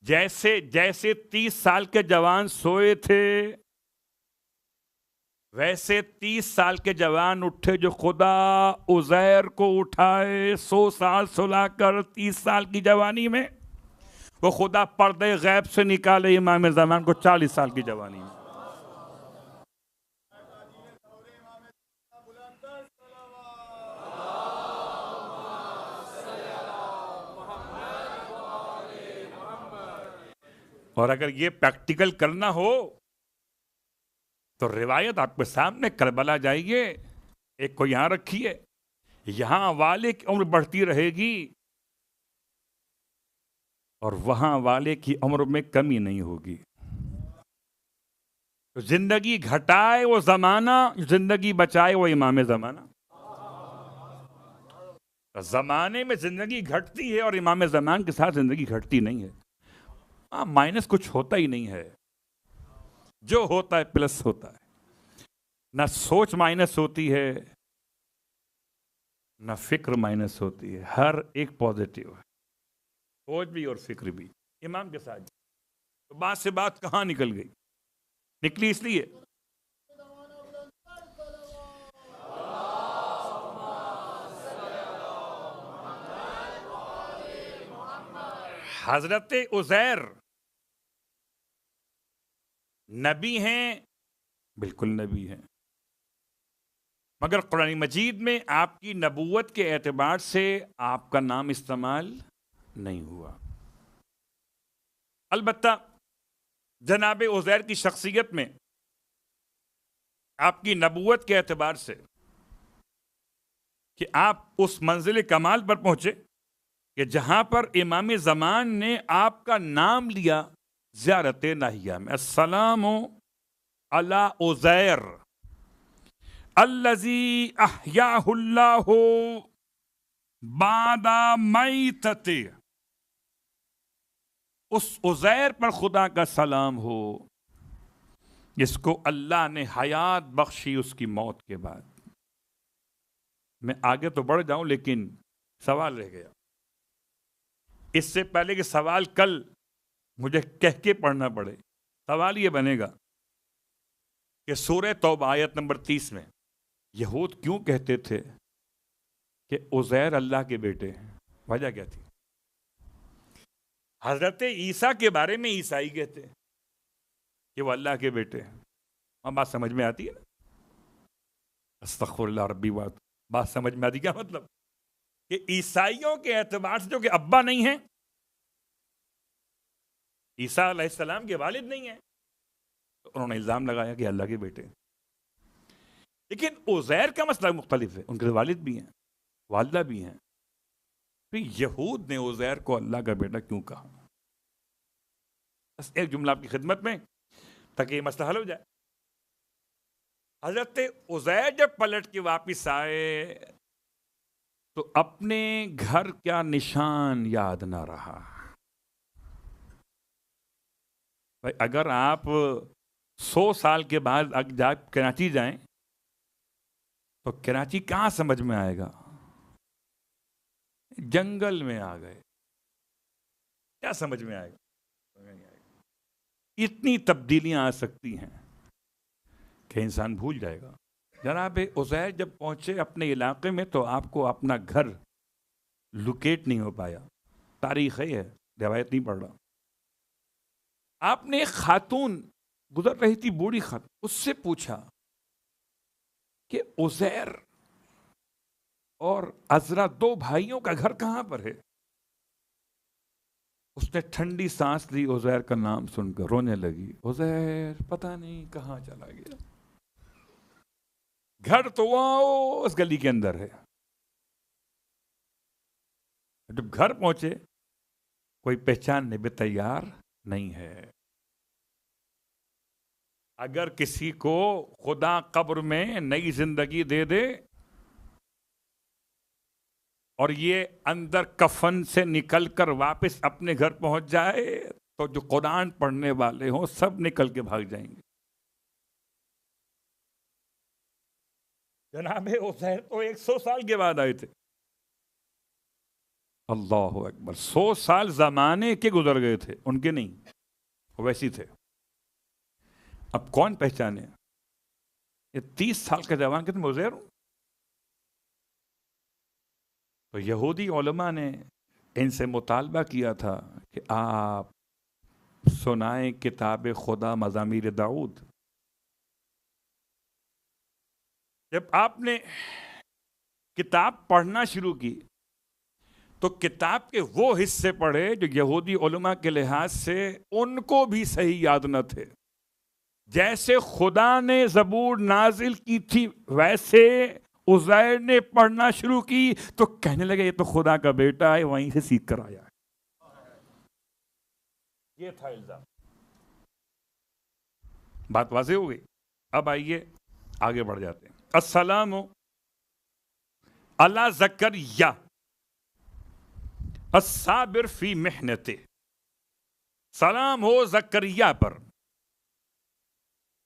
جیسے 30 سال کے جوان سوئے تھے ویسے 30 سال کے جوان اٹھے جو خدا عزیر کو اٹھائے 100 سال سلا کر 30 سال کی جوانی میں، وہ خدا پردے غیب سے نکالے امام زمان کو 40 سال کی جوانی میں۔ اور اگر یہ پریکٹیکل کرنا ہو تو روایت آپ کے سامنے، کربلا جائیے، ایک کو یہاں رکھیے، یہاں والے کی عمر بڑھتی رہے گی اور وہاں والے کی عمر میں کمی نہیں ہوگی۔ تو زندگی گھٹائے وہ زمانہ، زندگی بچائے وہ امام زمانہ۔ زمانے میں زندگی گھٹتی ہے اور امام زمان کے ساتھ زندگی گھٹتی نہیں ہے، مائنس کچھ ہوتا ہی نہیں ہے، جو ہوتا ہے پلس ہوتا ہے۔ نہ سوچ مائنس ہوتی ہے نہ فکر مائنس ہوتی ہے، ہر ایک پازیٹیو ہے، سوچ بھی اور فکر بھی امام کے ساتھ۔ تو بات سے بات کہاں نکل گئی؟ نکلی اس لیے حضرت عزیر نبی ہیں، بالکل نبی ہیں، مگر قرآن مجید میں آپ کی نبوت کے اعتبار سے آپ کا نام استعمال نہیں ہوا۔ البتہ جناب عزیر کی شخصیت میں آپ کی نبوت کے اعتبار سے کہ آپ اس منزل کمال پر پہنچے کہ جہاں پر امام زمان نے آپ کا نام لیا زیارت ناہیہ میں، السلام علی عزیر الذی احیاہ اللہ بعد میتتہ، اس عزیر پر خدا کا سلام ہو جس کو اللہ نے حیات بخشی اس کی موت کے بعد۔ میں آگے تو بڑھ جاؤں لیکن سوال رہ گیا، اس سے پہلے کہ سوال کل مجھے کہہ کے پڑھنا پڑے۔ سوال یہ بنے گا کہ سورہ توبہ آیت نمبر 30 میں یہود کیوں کہتے تھے کہ عزیر اللہ کے بیٹے ہیں؟ وجہ کیا تھی؟ حضرت عیسیٰ کے بارے میں عیسائی کہتے ہیں کہ وہ اللہ کے بیٹے ہیں، اور بات سمجھ میں آتی ہے نا؟ استغفر اللہ ربی، بات سمجھ میں آتی؟ کیا مطلب کہ عیسائیوں کے اعتبار سے جو کہ ابا نہیں ہیں، عیسیٰ علیہ السلام کے والد نہیں ہیں، تو انہوں نے الزام لگایا کہ اللہ کے بیٹے ہیں۔ لیکن عزیر کا مسئلہ مختلف ہے، ان کے والد بھی ہیں، والدہ بھی ہیں، پھر یہود نے عزیر کو اللہ کا بیٹا کیوں کہا؟ بس ایک جملہ آپ کی خدمت میں تاکہ یہ مسئلہ حل ہو جائے۔ حضرت عزیر جب پلٹ کے واپس آئے تو اپنے گھر کا نشان یاد نہ رہا۔ اگر آپ 100 سال کے بعد کراچی جائیں تو کراچی کہاں سمجھ میں آئے گا؟ جنگل میں آ گئے، کیا سمجھ میں آئے گا؟ اتنی تبدیلیاں آ سکتی ہیں کہ انسان بھول جائے گا۔ جناب عزیر جب پہنچے اپنے علاقے میں تو آپ کو اپنا گھر لوکیٹ نہیں ہو پایا. تاریخ ہے، روایت نہیں پڑھ رہا. آپ نے ایک خاتون گزر رہی تھی، بوڑھی خاتون، اس سے پوچھا کہ عزیر اور عزرا دو بھائیوں کا گھر کہاں پر ہے؟ اس نے ٹھنڈی سانس لی، عزیر کا نام سن کر رونے لگی. عزیر پتہ نہیں کہاں چلا گیا، گھر تو وہاں اس گلی کے اندر ہے. جب گھر پہنچے کوئی پہچاننے بھی تیار نہیں ہے. اگر کسی کو خدا قبر میں نئی زندگی دے دے اور یہ اندر کفن سے نکل کر واپس اپنے گھر پہنچ جائے تو جو قرآن پڑھنے والے ہوں سب نکل کے بھاگ جائیں گے. جناب عزیر تو 100 سال کے بعد آئے تھے. اللہ اکبر، 100 سال زمانے کے گزر گئے تھے، ان کے نہیں، ویسی تھے. اب کون پہچانے؟ یہ 30 سال کا جوان کہتے ہیں عزیر ہوں. تو یہودی علماء نے ان سے مطالبہ کیا تھا کہ آپ سنائیں کتاب خدا مزامیر داؤد. جب آپ نے کتاب پڑھنا شروع کی تو کتاب کے وہ حصے پڑھے جو یہودی علماء کے لحاظ سے ان کو بھی صحیح یاد نہ تھے. جیسے خدا نے زبور نازل کی تھی ویسے عزیر نے پڑھنا شروع کی تو کہنے لگے یہ تو خدا کا بیٹا ہے، وہیں سے سیکھ کر آیا ہے. یہ تھا الزام. بات واضح ہو گئی. اب آئیے آگے بڑھ جاتے ہیں. السلام علی زکریا الصابر فی محنته. سلام ہو زکریا پر.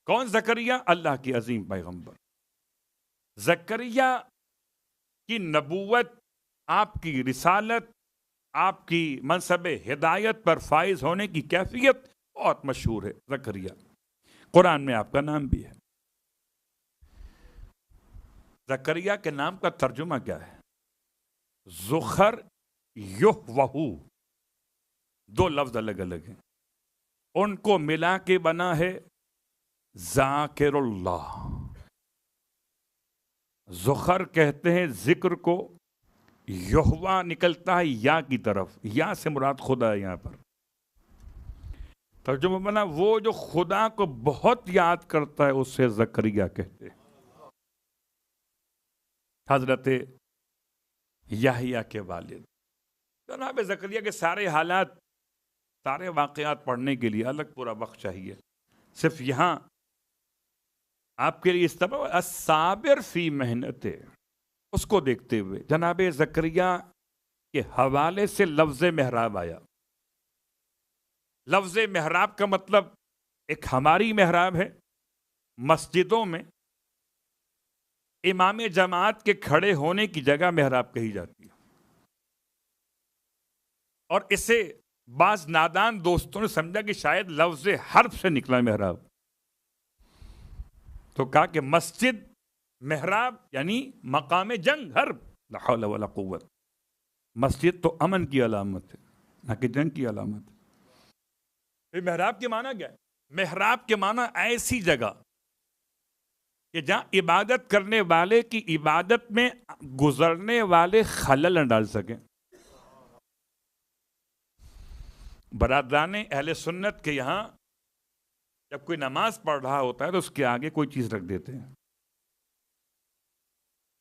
کون زکریا؟ اللہ کی عظیم پیغمبر. زکریا کی نبوت، آپ کی رسالت، آپ کی منصب ہدایت پر فائز ہونے کی کیفیت بہت مشہور ہے. زکریا قرآن میں آپ کا نام بھی ہے. زکریا کے نام کا ترجمہ کیا ہے؟ زخر یح وہو، دو لفظ الگ الگ ہیں، ان کو ملا کے بنا ہے ذاکر اللہ. زخر کہتے ہیں ذکر کو، یہوا نکلتا ہے یا کی طرف، یا سے مراد خدا ہے. یہاں پر ترجمہ بنا وہ جو خدا کو بہت یاد کرتا ہے اسے زکریا کہتے ہیں. حضرت یحییٰ کے والد. جناب زکریا کے سارے حالات، سارے واقعات پڑھنے کے لیے الگ پورا وقت چاہیے. صرف یہاں آپ کے لیے استعمال الصابر فی محنته، اس کو دیکھتے ہوئے جناب زکریا کے حوالے سے لفظ محراب آیا. لفظ محراب کا مطلب ایک ہماری محراب ہے، مسجدوں میں امام جماعت کے کھڑے ہونے کی جگہ محراب کہی جاتی ہے. اور اسے بعض نادان دوستوں نے سمجھا کہ شاید لفظ حرف سے نکلا محراب، تو کہا کہ مسجد محراب یعنی مقام جنگ، حرب. لا حول ولا قوت. مسجد تو امن کی علامت ہے، نہ کہ جنگ کی علامت ہے. محراب کے معنی کیا ہے؟ محراب کے معنی ایسی جگہ کہ جہاں عبادت کرنے والے کی عبادت میں گزرنے والے خلل نہ ڈال سکیں. برادران اہل سنت کے یہاں جب کوئی نماز پڑھ رہا ہوتا ہے تو اس کے آگے کوئی چیز رکھ دیتے ہیں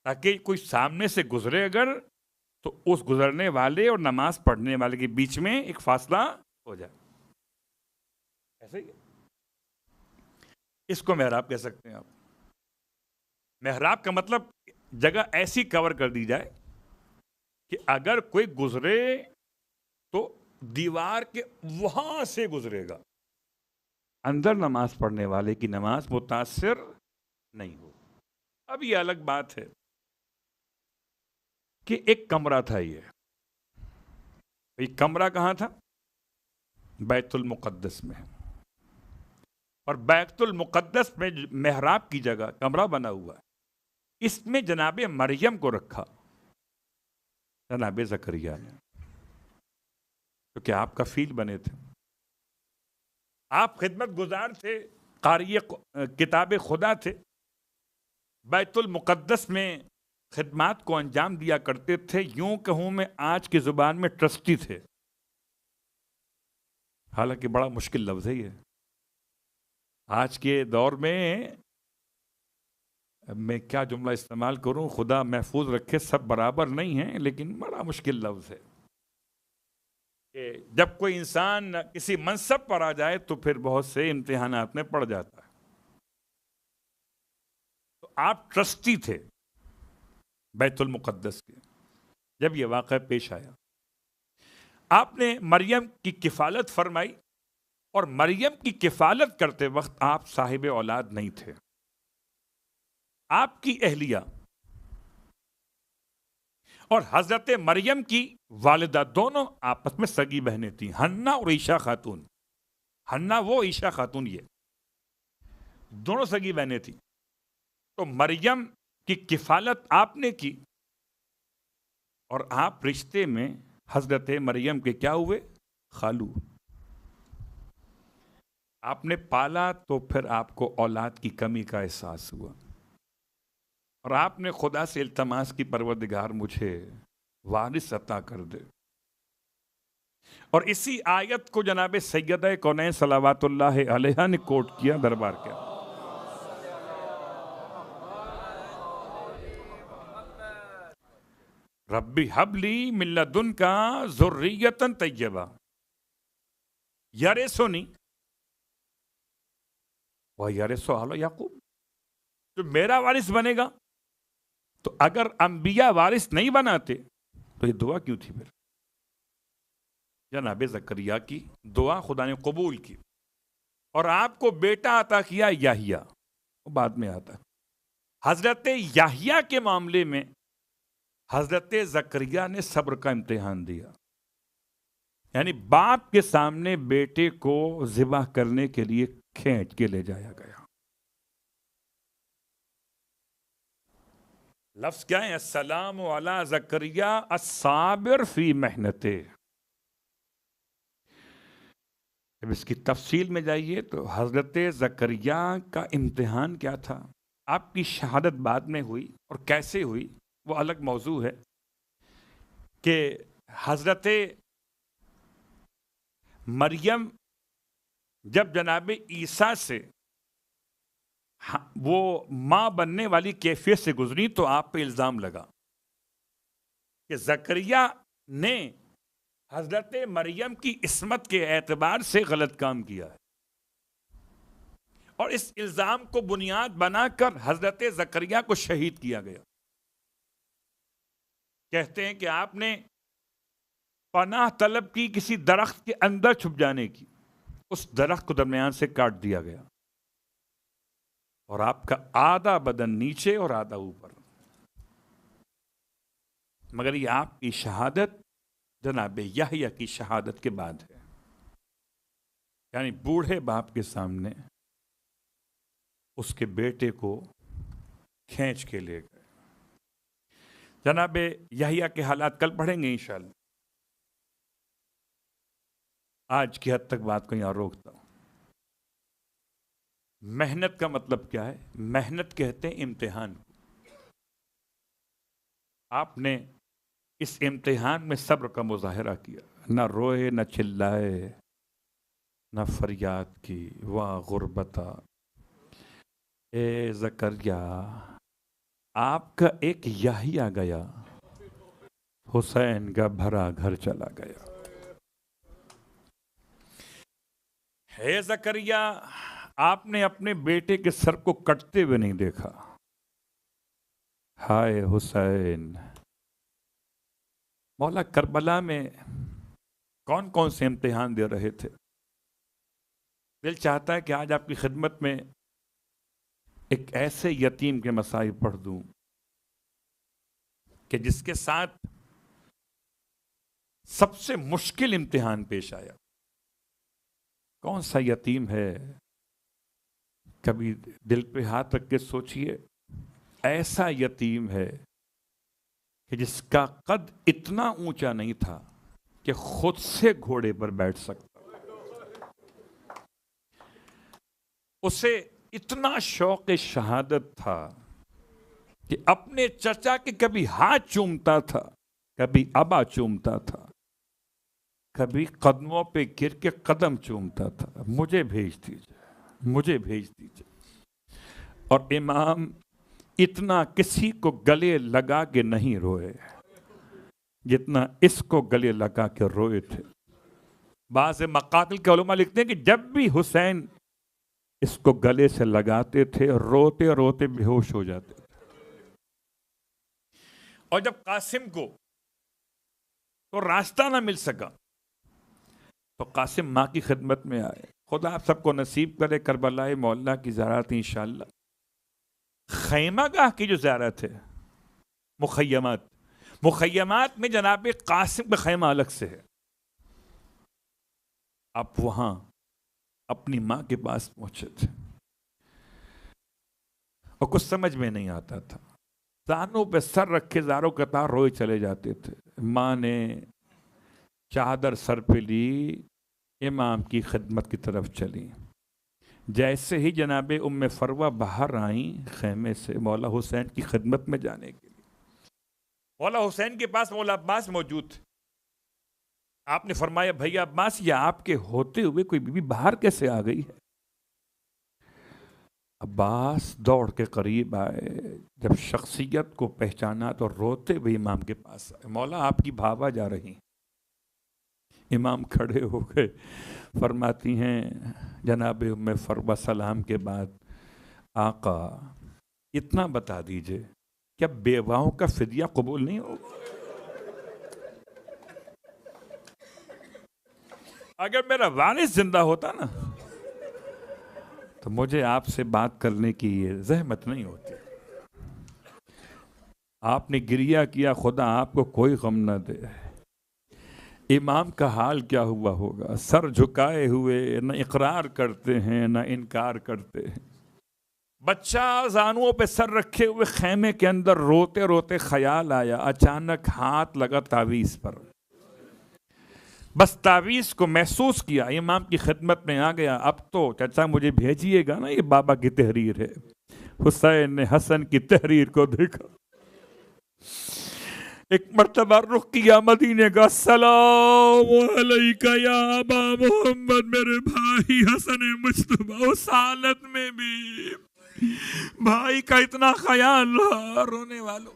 تاکہ کوئی سامنے سے گزرے اگر تو اس گزرنے والے اور نماز پڑھنے والے کے بیچ میں ایک فاصلہ ہو جائے. ایسے ہی اس کو محراب کہہ سکتے ہیں آپ. محراب کا مطلب جگہ ایسی کور کر دی جائے کہ اگر کوئی گزرے تو دیوار کے وہاں سے گزرے گا، اندر نماز پڑھنے والے کی نماز متاثر نہیں ہو. اب یہ الگ بات ہے کہ ایک کمرہ تھا. یہ کمرہ کہاں تھا؟ بیت المقدس میں. اور بیت المقدس میں محراب کی جگہ کمرہ بنا ہوا ہے. اس میں جناب مریم کو رکھا جناب زکریا نے، کیونکہ آپ کا فیل بنے تھے، آپ خدمت گزار تھے، قاری کتاب خدا تھے، بیت المقدس میں خدمات کو انجام دیا کرتے تھے، یوں کہوں میں آج کی زبان میں ٹرسٹی تھے، حالانکہ بڑا مشکل لفظ ہے یہ آج کے دور میں کیا جملہ استعمال کروں، خدا محفوظ رکھے، سب برابر نہیں ہیں، لیکن بڑا مشکل لفظ ہے کہ جب کوئی انسان کسی منصب پر آ جائے تو پھر بہت سے امتحانات میں پڑ جاتا ہے۔ تو آپ ٹرسٹی تھے بیت المقدس کے جب یہ واقعہ پیش آیا، آپ نے مریم کی کفالت فرمائی، اور مریم کی کفالت کرتے وقت آپ صاحب اولاد نہیں تھے، آپ کی اہلیہ اور حضرت مریم کی والدہ دونوں آپس میں سگی بہنیں تھیں، حنا اور عائشہ خاتون، حنا وہ، عائشہ خاتون یہ، دونوں سگی بہنیں تھیں۔ تو مریم کی کفالت آپ نے کی، اور آپ رشتے میں حضرت مریم کے کیا ہوئے؟ خالو۔ آپ نے پالا تو پھر آپ کو اولاد کی کمی کا احساس ہوا، اور آپ نے خدا سے التماس کی، پروردگار مجھے وارث عطا کر دے، اور اسی آیت کو جناب سیدہ کونین صلوات اللہ علیہ نے کوٹ کیا، دربار کیا، ربی حب لی من لدنک ذریۃ طیبہ یرثنی ویرث آل یعقوب، جو میرا وارث بنے گا۔ تو اگر انبیاء وارث نہیں بناتے تو یہ دعا کیوں تھی؟ پھر جناب زکریا کی دعا خدا نے قبول کی، اور آپ کو بیٹا عطا کیا یحییٰ، وہ بعد میں آتا ہے۔ حضرت یحییٰ کے معاملے میں حضرت زکریا نے صبر کا امتحان دیا، یعنی باپ کے سامنے بیٹے کو ذبح کرنے کے لیے کھینچ کے لے جایا گیا۔ لفظ کیا ہے؟ السلام علی زکریا الصابر فی محنتے۔ جب اس کی تفصیل میں جائیے تو حضرت زکریا کا امتحان کیا تھا؟ آپ کی شہادت بعد میں ہوئی، اور کیسے ہوئی وہ الگ موضوع ہے، کہ حضرت مریم جب جناب عیسیٰ سے وہ ماں بننے والی کیفیت سے گزری تو آپ پہ الزام لگا کہ زکریا نے حضرت مریم کی عصمت کے اعتبار سے غلط کام کیا ہے، اور اس الزام کو بنیاد بنا کر حضرت زکریا کو شہید کیا گیا۔ کہتے ہیں کہ آپ نے پناہ طلب کی کسی درخت کے اندر چھپ جانے کی، اس درخت کو درمیان سے کاٹ دیا گیا، اور آپ کا آدھا بدن نیچے اور آدھا اوپر، مگر یہ آپ کی شہادت جناب یحییٰ کی شہادت کے بعد ہے، یعنی بوڑھے باپ کے سامنے اس کے بیٹے کو کھینچ کے لے گئے۔ جناب یحییٰ کے حالات کل پڑھیں گے انشاءاللہ، آج کی حد تک بات کو یہاں روکتا ہوں۔ محنت کا مطلب کیا ہے؟ محنت کہتے ہیں امتحان کو۔ آپ نے اس امتحان میں صبر کا مظاہرہ کیا، نہ روئے، نہ چلائے، نہ فریاد کی، واہ غربتا۔ اے زکریا، آپ کا ایک یحییٰ گیا، حسین کا بھرا گھر چلا گیا۔ اے زکریا، آپ نے اپنے بیٹے کے سر کو کٹتے ہوئے نہیں دیکھا، ہائے حسین۔ مولا کربلا میں کون کون سے امتحان دے رہے تھے؟ دل چاہتا ہے کہ آج آپ کی خدمت میں ایک ایسے یتیم کے مصائب پڑھ دوں کہ جس کے ساتھ سب سے مشکل امتحان پیش آیا۔ کون سا یتیم ہے؟ کبھی دل پہ ہاتھ رکھ کے سوچئے، ایسا یتیم ہے کہ جس کا قد اتنا اونچا نہیں تھا کہ خود سے گھوڑے پر بیٹھ سکتا، اسے اتنا شوق شہادت تھا کہ اپنے چچا کے کبھی ہاتھ چومتا تھا، کبھی ابا چومتا تھا، کبھی قدموں پہ گر کے قدم چومتا تھا، مجھے بھیج دیجیے، مجھے بھیج دیجیے۔ اور امام اتنا کسی کو گلے لگا کے نہیں روئے جتنا اس کو گلے لگا کے روئے تھے۔ بعض مقاتل کے علماء لکھتے ہیں کہ جب بھی حسین اس کو گلے سے لگاتے تھے روتے روتے بے ہوش ہو جاتے تھے۔ اور جب قاسم کو تو راستہ نہ مل سکا تو قاسم ماں کی خدمت میں آئے۔ خدا آپ سب کو نصیب کرے کربلا مولا کی زیارت انشاءاللہ۔ خیمہ گاہ کی جو زیارت ہے، مخیمات میں جناب قاسم کا خیمہ الگ سے ہے۔ آپ وہاں اپنی ماں کے پاس پہنچے تھے اور کچھ سمجھ میں نہیں آتا تھا، زانوں پہ سر رکھے زاروں قطار روئے چلے جاتے تھے۔ ماں نے چادر سر پہ لی، امام کی خدمت کی طرف چلی۔ جیسے ہی جناب ام فروہ باہر آئیں خیمے سے مولا حسین کی خدمت میں جانے کے لیے، مولا حسین کے پاس مولا عباس موجود تھے۔ آپ نے فرمایا بھائی عباس، یہ آپ کے ہوتے ہوئے کوئی بی بی باہر کیسے آ گئی ہے؟ عباس دوڑ کے قریب آئے، جب شخصیت کو پہچانا تو روتے ہوئے امام کے پاس آئے، مولا آپ کی بھاوا جا رہی۔ امام کھڑے ہو گئے، فرماتی ہیں جناب ام فروہ سلام کے بعد، آقا اتنا بتا دیجئے کیا بیواؤں کا فدیہ قبول نہیں ہوگا؟ اگر میرا والد زندہ ہوتا نا تو مجھے آپ سے بات کرنے کی زحمت نہیں ہوتی۔ آپ نے گریہ کیا، خدا آپ کو کوئی غم نہ دے۔ امام کا حال کیا ہوا ہوگا؟ سر جھکائے ہوئے، نہ اقرار کرتے ہیں نہ انکار کرتے ہیں۔ بچہ زانوؤں پہ سر رکھے ہوئے خیمے کے اندر روتے روتے خیال آیا، اچانک ہاتھ لگا تعویذ پر، بس تعویذ کو محسوس کیا، امام کی خدمت میں آ گیا۔ اب تو چچا مجھے بھیجیے گا نا، یہ بابا کی تحریر ہے۔ حسین نے حسن کی تحریر کو دیکھا، ایک مرتبہ رخ کیا مدینے کا، السلام علیکہ یا ابا محمد، میرے بھائی حسن مجتبیٰ۔ اس حالت میں بھی بھائی کا اتنا خیال رہا، رونے والوں۔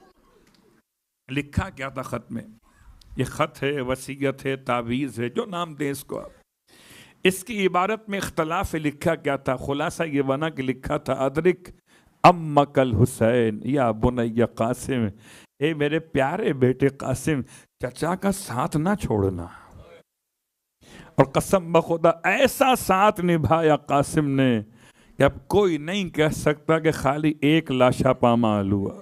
لکھا کیا تھا خط میں؟ یہ خط ہے، وصیت ہے، تعویذ ہے، جو نام دیں اس کو آپ۔ اس کی عبارت میں اختلاف ہے، لکھا کیا تھا؟ خلاصہ یہ بنا کہ لکھا تھا ادرک امک الحسین یا بنی قاسم، اے میرے پیارے بیٹے قاسم، چچا کا ساتھ نہ چھوڑنا۔ اور قسم بخدا ایسا ساتھ نبھایا قاسم نے کہ اب کوئی نہیں کہہ سکتا کہ خالی ایک لاشا پامال ہوا،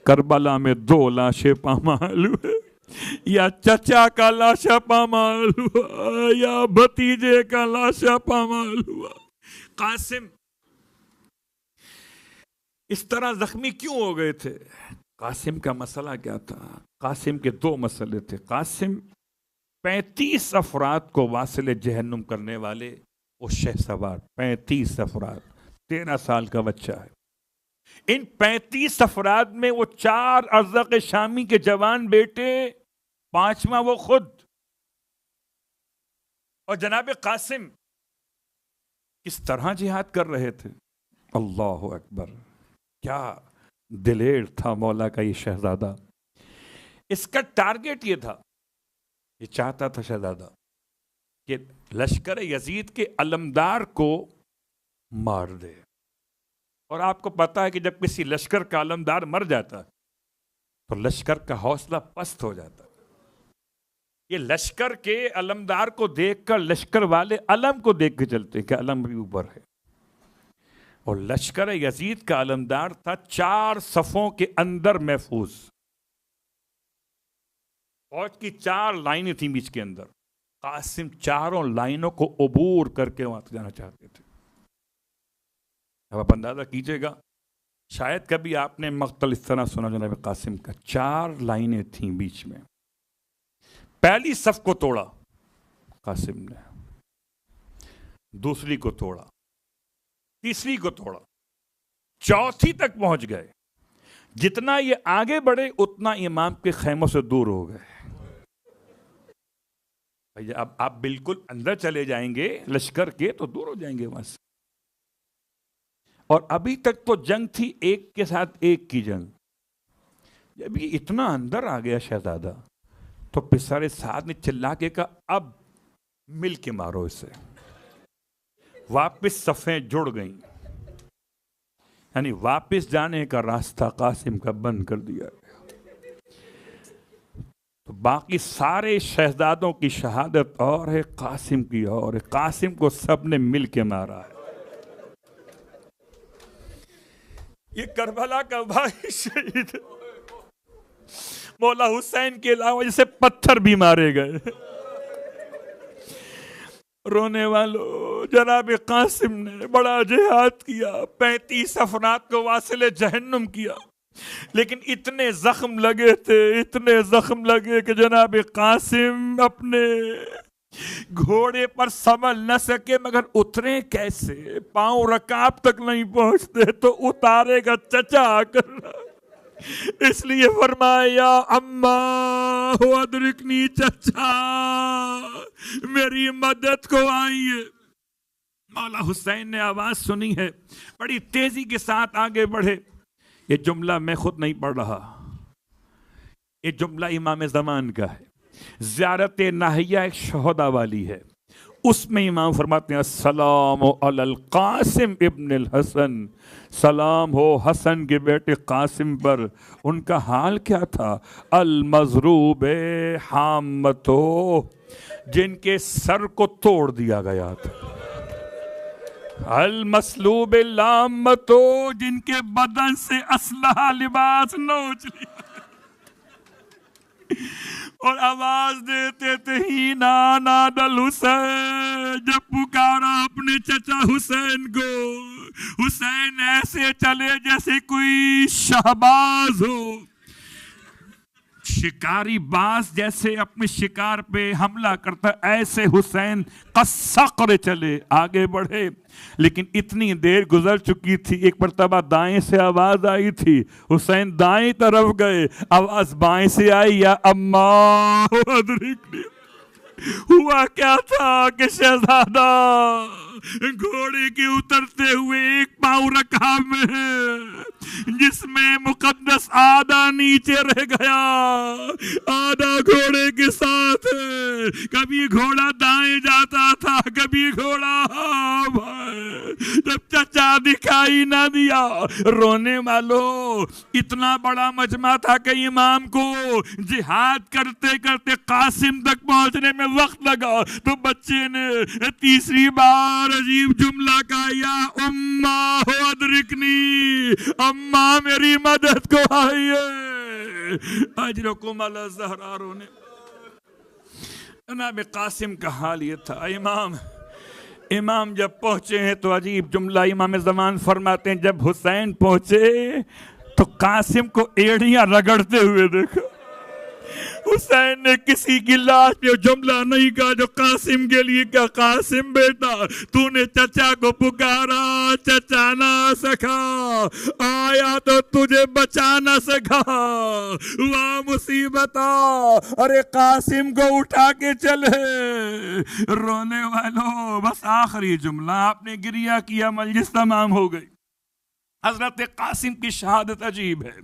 کربلا میں 2 لاشیں پامال ہوئے، یا چچا کا لاشا پامال ہوا یا بھتیجے کا لاشا پامال ہوا۔ قاسم اس طرح زخمی کیوں ہو گئے تھے؟ قاسم کا مسئلہ کیا تھا؟ قاسم کے 2 مسئلے تھے۔ قاسم 35 افراد کو واصل جہنم کرنے والے وہ شہ سوار، 35 افراد، 13 سال کا بچہ ہے۔ ان 35 افراد میں وہ 4 ازرق شامی کے جوان بیٹے، 5واں وہ خود۔ اور جناب قاسم کس طرح جہاد کر رہے تھے؟ اللہ اکبر، کیا دلیر تھا مولا کا یہ شہزادہ۔ اس کا ٹارگٹ یہ تھا، یہ چاہتا تھا شہزادہ کہ لشکر یزید کے علمدار کو مار دے۔ اور آپ کو پتا ہے کہ جب کسی لشکر کا علمدار مر جاتا تو لشکر کا حوصلہ پست ہو جاتا۔ یہ لشکر کے علمدار کو دیکھ کر لشکر والے علم کو دیکھ کے چلتے کہ علم بھی اوپر ہے۔ اور لشکر یزید کا علمدار تھا 4 صفوں کے اندر محفوظ، فوج کی 4 لائنیں تھیں بیچ کے اندر۔ قاسم 4 لائنوں کو عبور کر کے وہاں جانا چاہتے تھے۔ اب آپ اندازہ کیجئے گا شاید کبھی آپ نے مقتل اس طرح سنا جناب قاسم کا، 4 لائنیں تھیں بیچ میں. پہلی صف کو توڑا قاسم نے، دوسری کو توڑا، تیسری کو توڑا، چوتھی تک پہنچ گئے. جتنا یہ آگے بڑھے اتنا امام کے خیموں سے دور ہو گئے. اب آپ بالکل اندر چلے جائیں گے لشکر کے تو دور ہو جائیں گے وہاں سے. اور ابھی تک تو جنگ تھی ایک کے ساتھ ایک کی جنگ. جب یہ اتنا اندر آ گیا شہزادہ تو پسر سعد نے چلا کے کہا اب مل کے مارو اسے. واپس صفیں جڑ گئیں، یعنی واپس جانے کا راستہ قاسم کا بند کر دیا گیا. تو باقی سارے شہزادوں کی شہادت اور ہے، قاسم کی اور ہے. قاسم کو سب نے مل کے مارا ہے. یہ کربلا کا بھائی شہید مولا حسین کے علاوہ جسے پتھر بھی مارے گئے. رونے والوں، جناب قاسم نے بڑا جہاد کیا، 35 افراد کو واصل جہنم کیا، لیکن اتنے زخم لگے تھے، اتنے زخم لگے کہ جناب قاسم اپنے گھوڑے پر سنبھل نہ سکے. مگر اترے کیسے؟ پاؤں رکاب تک نہیں پہنچتے تو اتارے گا چچا آ کر. اس لیے فرمایا اماں ادرکنی، چچا میری مدد کو آئیے. مولا حسین نے آواز سنی ہے، بڑی تیزی کے ساتھ آگے بڑھے. یہ جملہ میں خود نہیں پڑھ رہا، یہ جملہ امام زمان کا ہے. زیارت ناہیہ ایک شہداء والی ہے، اس میں امام فرماتے ہیں السلام علی القاسم ابن الحسن، سلام ہو حسن کے بیٹے قاسم پر. ان کا حال کیا تھا؟ المضروب حامتو، جن کے سر کو توڑ دیا گیا تھا. المسلوب لامتو، جن کے بدن سے اسلحہ لباس نوچ لیا اور آواز دیتے تھے ہینا نادل حسین، جب پکارا اپنے چچا حسین کو. حسین ایسے چلے جیسے کوئی شہباز ہو، شکاری باز جیسے اپنے شکار پہ حملہ کرتا، ایسے حسین قصقر چلے، آگے بڑھے. لیکن اتنی دیر گزر چکی تھی، ایک مرتبہ دائیں سے آواز آئی تھی، حسین دائیں طرف گئے، آواز بائیں سے آئی یا اماں ادرکنی. ہوا کیا تھا کہ شہزادہ گھوڑے کے اترتے ہوئے ایک پاؤں رکاب میں ہے، جس میں مقدس آدھا نیچے رہ گیا، آدھا گھوڑے کے ساتھ ہے. کبھی گھوڑا دائیں جاتا تھا، کبھی گھوڑا جب چچا دکھائی نہ دیا. رونے والوں، اتنا بڑا مجمع تھا کہ امام کو جہاد کرتے کرتے قاسم تک پہنچنے میں وقت لگا، تو بچے نے تیسری بار عجیب جملہ کہا یا اماں ادرکنی، اماں میری مدد کو آئیے. اجرکم علی الزہراء. رونے جناب قاسم کا حال یہ تھا. امام جب پہنچے ہیں تو عجیب جملہ امام زمان فرماتے ہیں، جب حسین پہنچے تو قاسم کو ایڑیاں رگڑتے ہوئے دیکھا. حسین نے کسی کی لاش پہ جملہ نہیں کہا جو قاسم کے لیے کہا، قاسم بیٹا تو نے چچا کو پکارا، چچا نہ سکا، آیا تو تجھے بچا نہ سکا، واہ مصیبت، ارے قاسم کو اٹھا کے چلے. رونے والوں، بس آخری جملہ آپ نے گریہ کیا، مجلس تمام ہو گئی. حضرت قاسم کی شہادت عجیب ہے،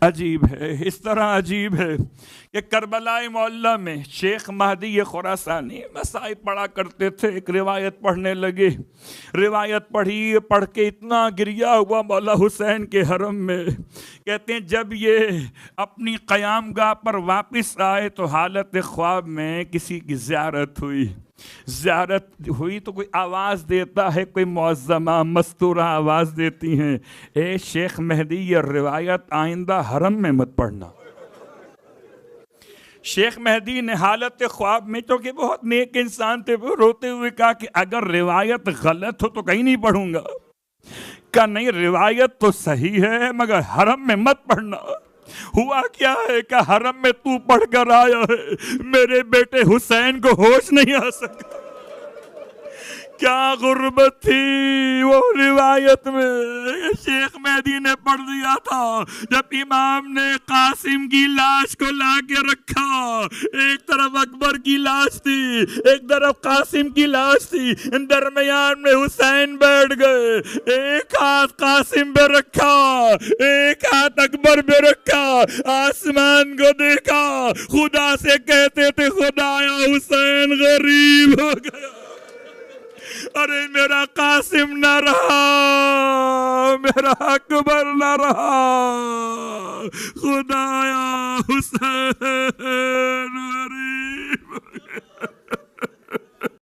عجیب ہے. اس طرح عجیب ہے کہ کربلا معلیٰ میں شیخ مہدی خراسانی مسائل پڑھا کرتے تھے. ایک روایت پڑھنے لگے، روایت پڑھ کے اتنا گریہ ہوا مولا حسین کے حرم میں. کہتے ہیں جب یہ اپنی قیام گاہ پر واپس آئے تو حالت خواب میں کسی کی زیارت ہوئی تو کوئی آواز دیتا ہے، کوئی معظمہ مستورہ آواز دیتی ہیں، اے شیخ مہدی یہ روایت آئندہ حرم میں مت پڑھنا. شیخ مہدی نے حالت خواب میں، چونکہ بہت نیک انسان تھے، وہ روتے ہوئے کہا کہ اگر روایت غلط ہو تو کہیں نہیں پڑھوں گا. کہا نہیں روایت تو صحیح ہے مگر حرم میں مت پڑھنا. ہوا کیا ہے کہ حرم میں تو پڑھ کر آیا ہے, میرے بیٹے حسین کو ہوش نہیں آ سکا. کیا غربت تھی وہ روایت میں. شیخ مہدی نے پڑھ دیا تھا جب امام نے قاسم کی لاش کو لا کے رکھا, ایک طرف اکبر کی لاش تھی, ایک طرف قاسم کی لاش تھی, درمیان میں حسین بیٹھ گئے, ایک ہاتھ قاسم پہ رکھا, ایک ہاتھ اکبر پہ رکھا, آسمان کو دیکھا, خدا سے کہتے تھے خدایا حسین غریب ہو گیا, ارے میرا قاسم نہ رہا, میرا اکبر نہ رہا, خدایا حسین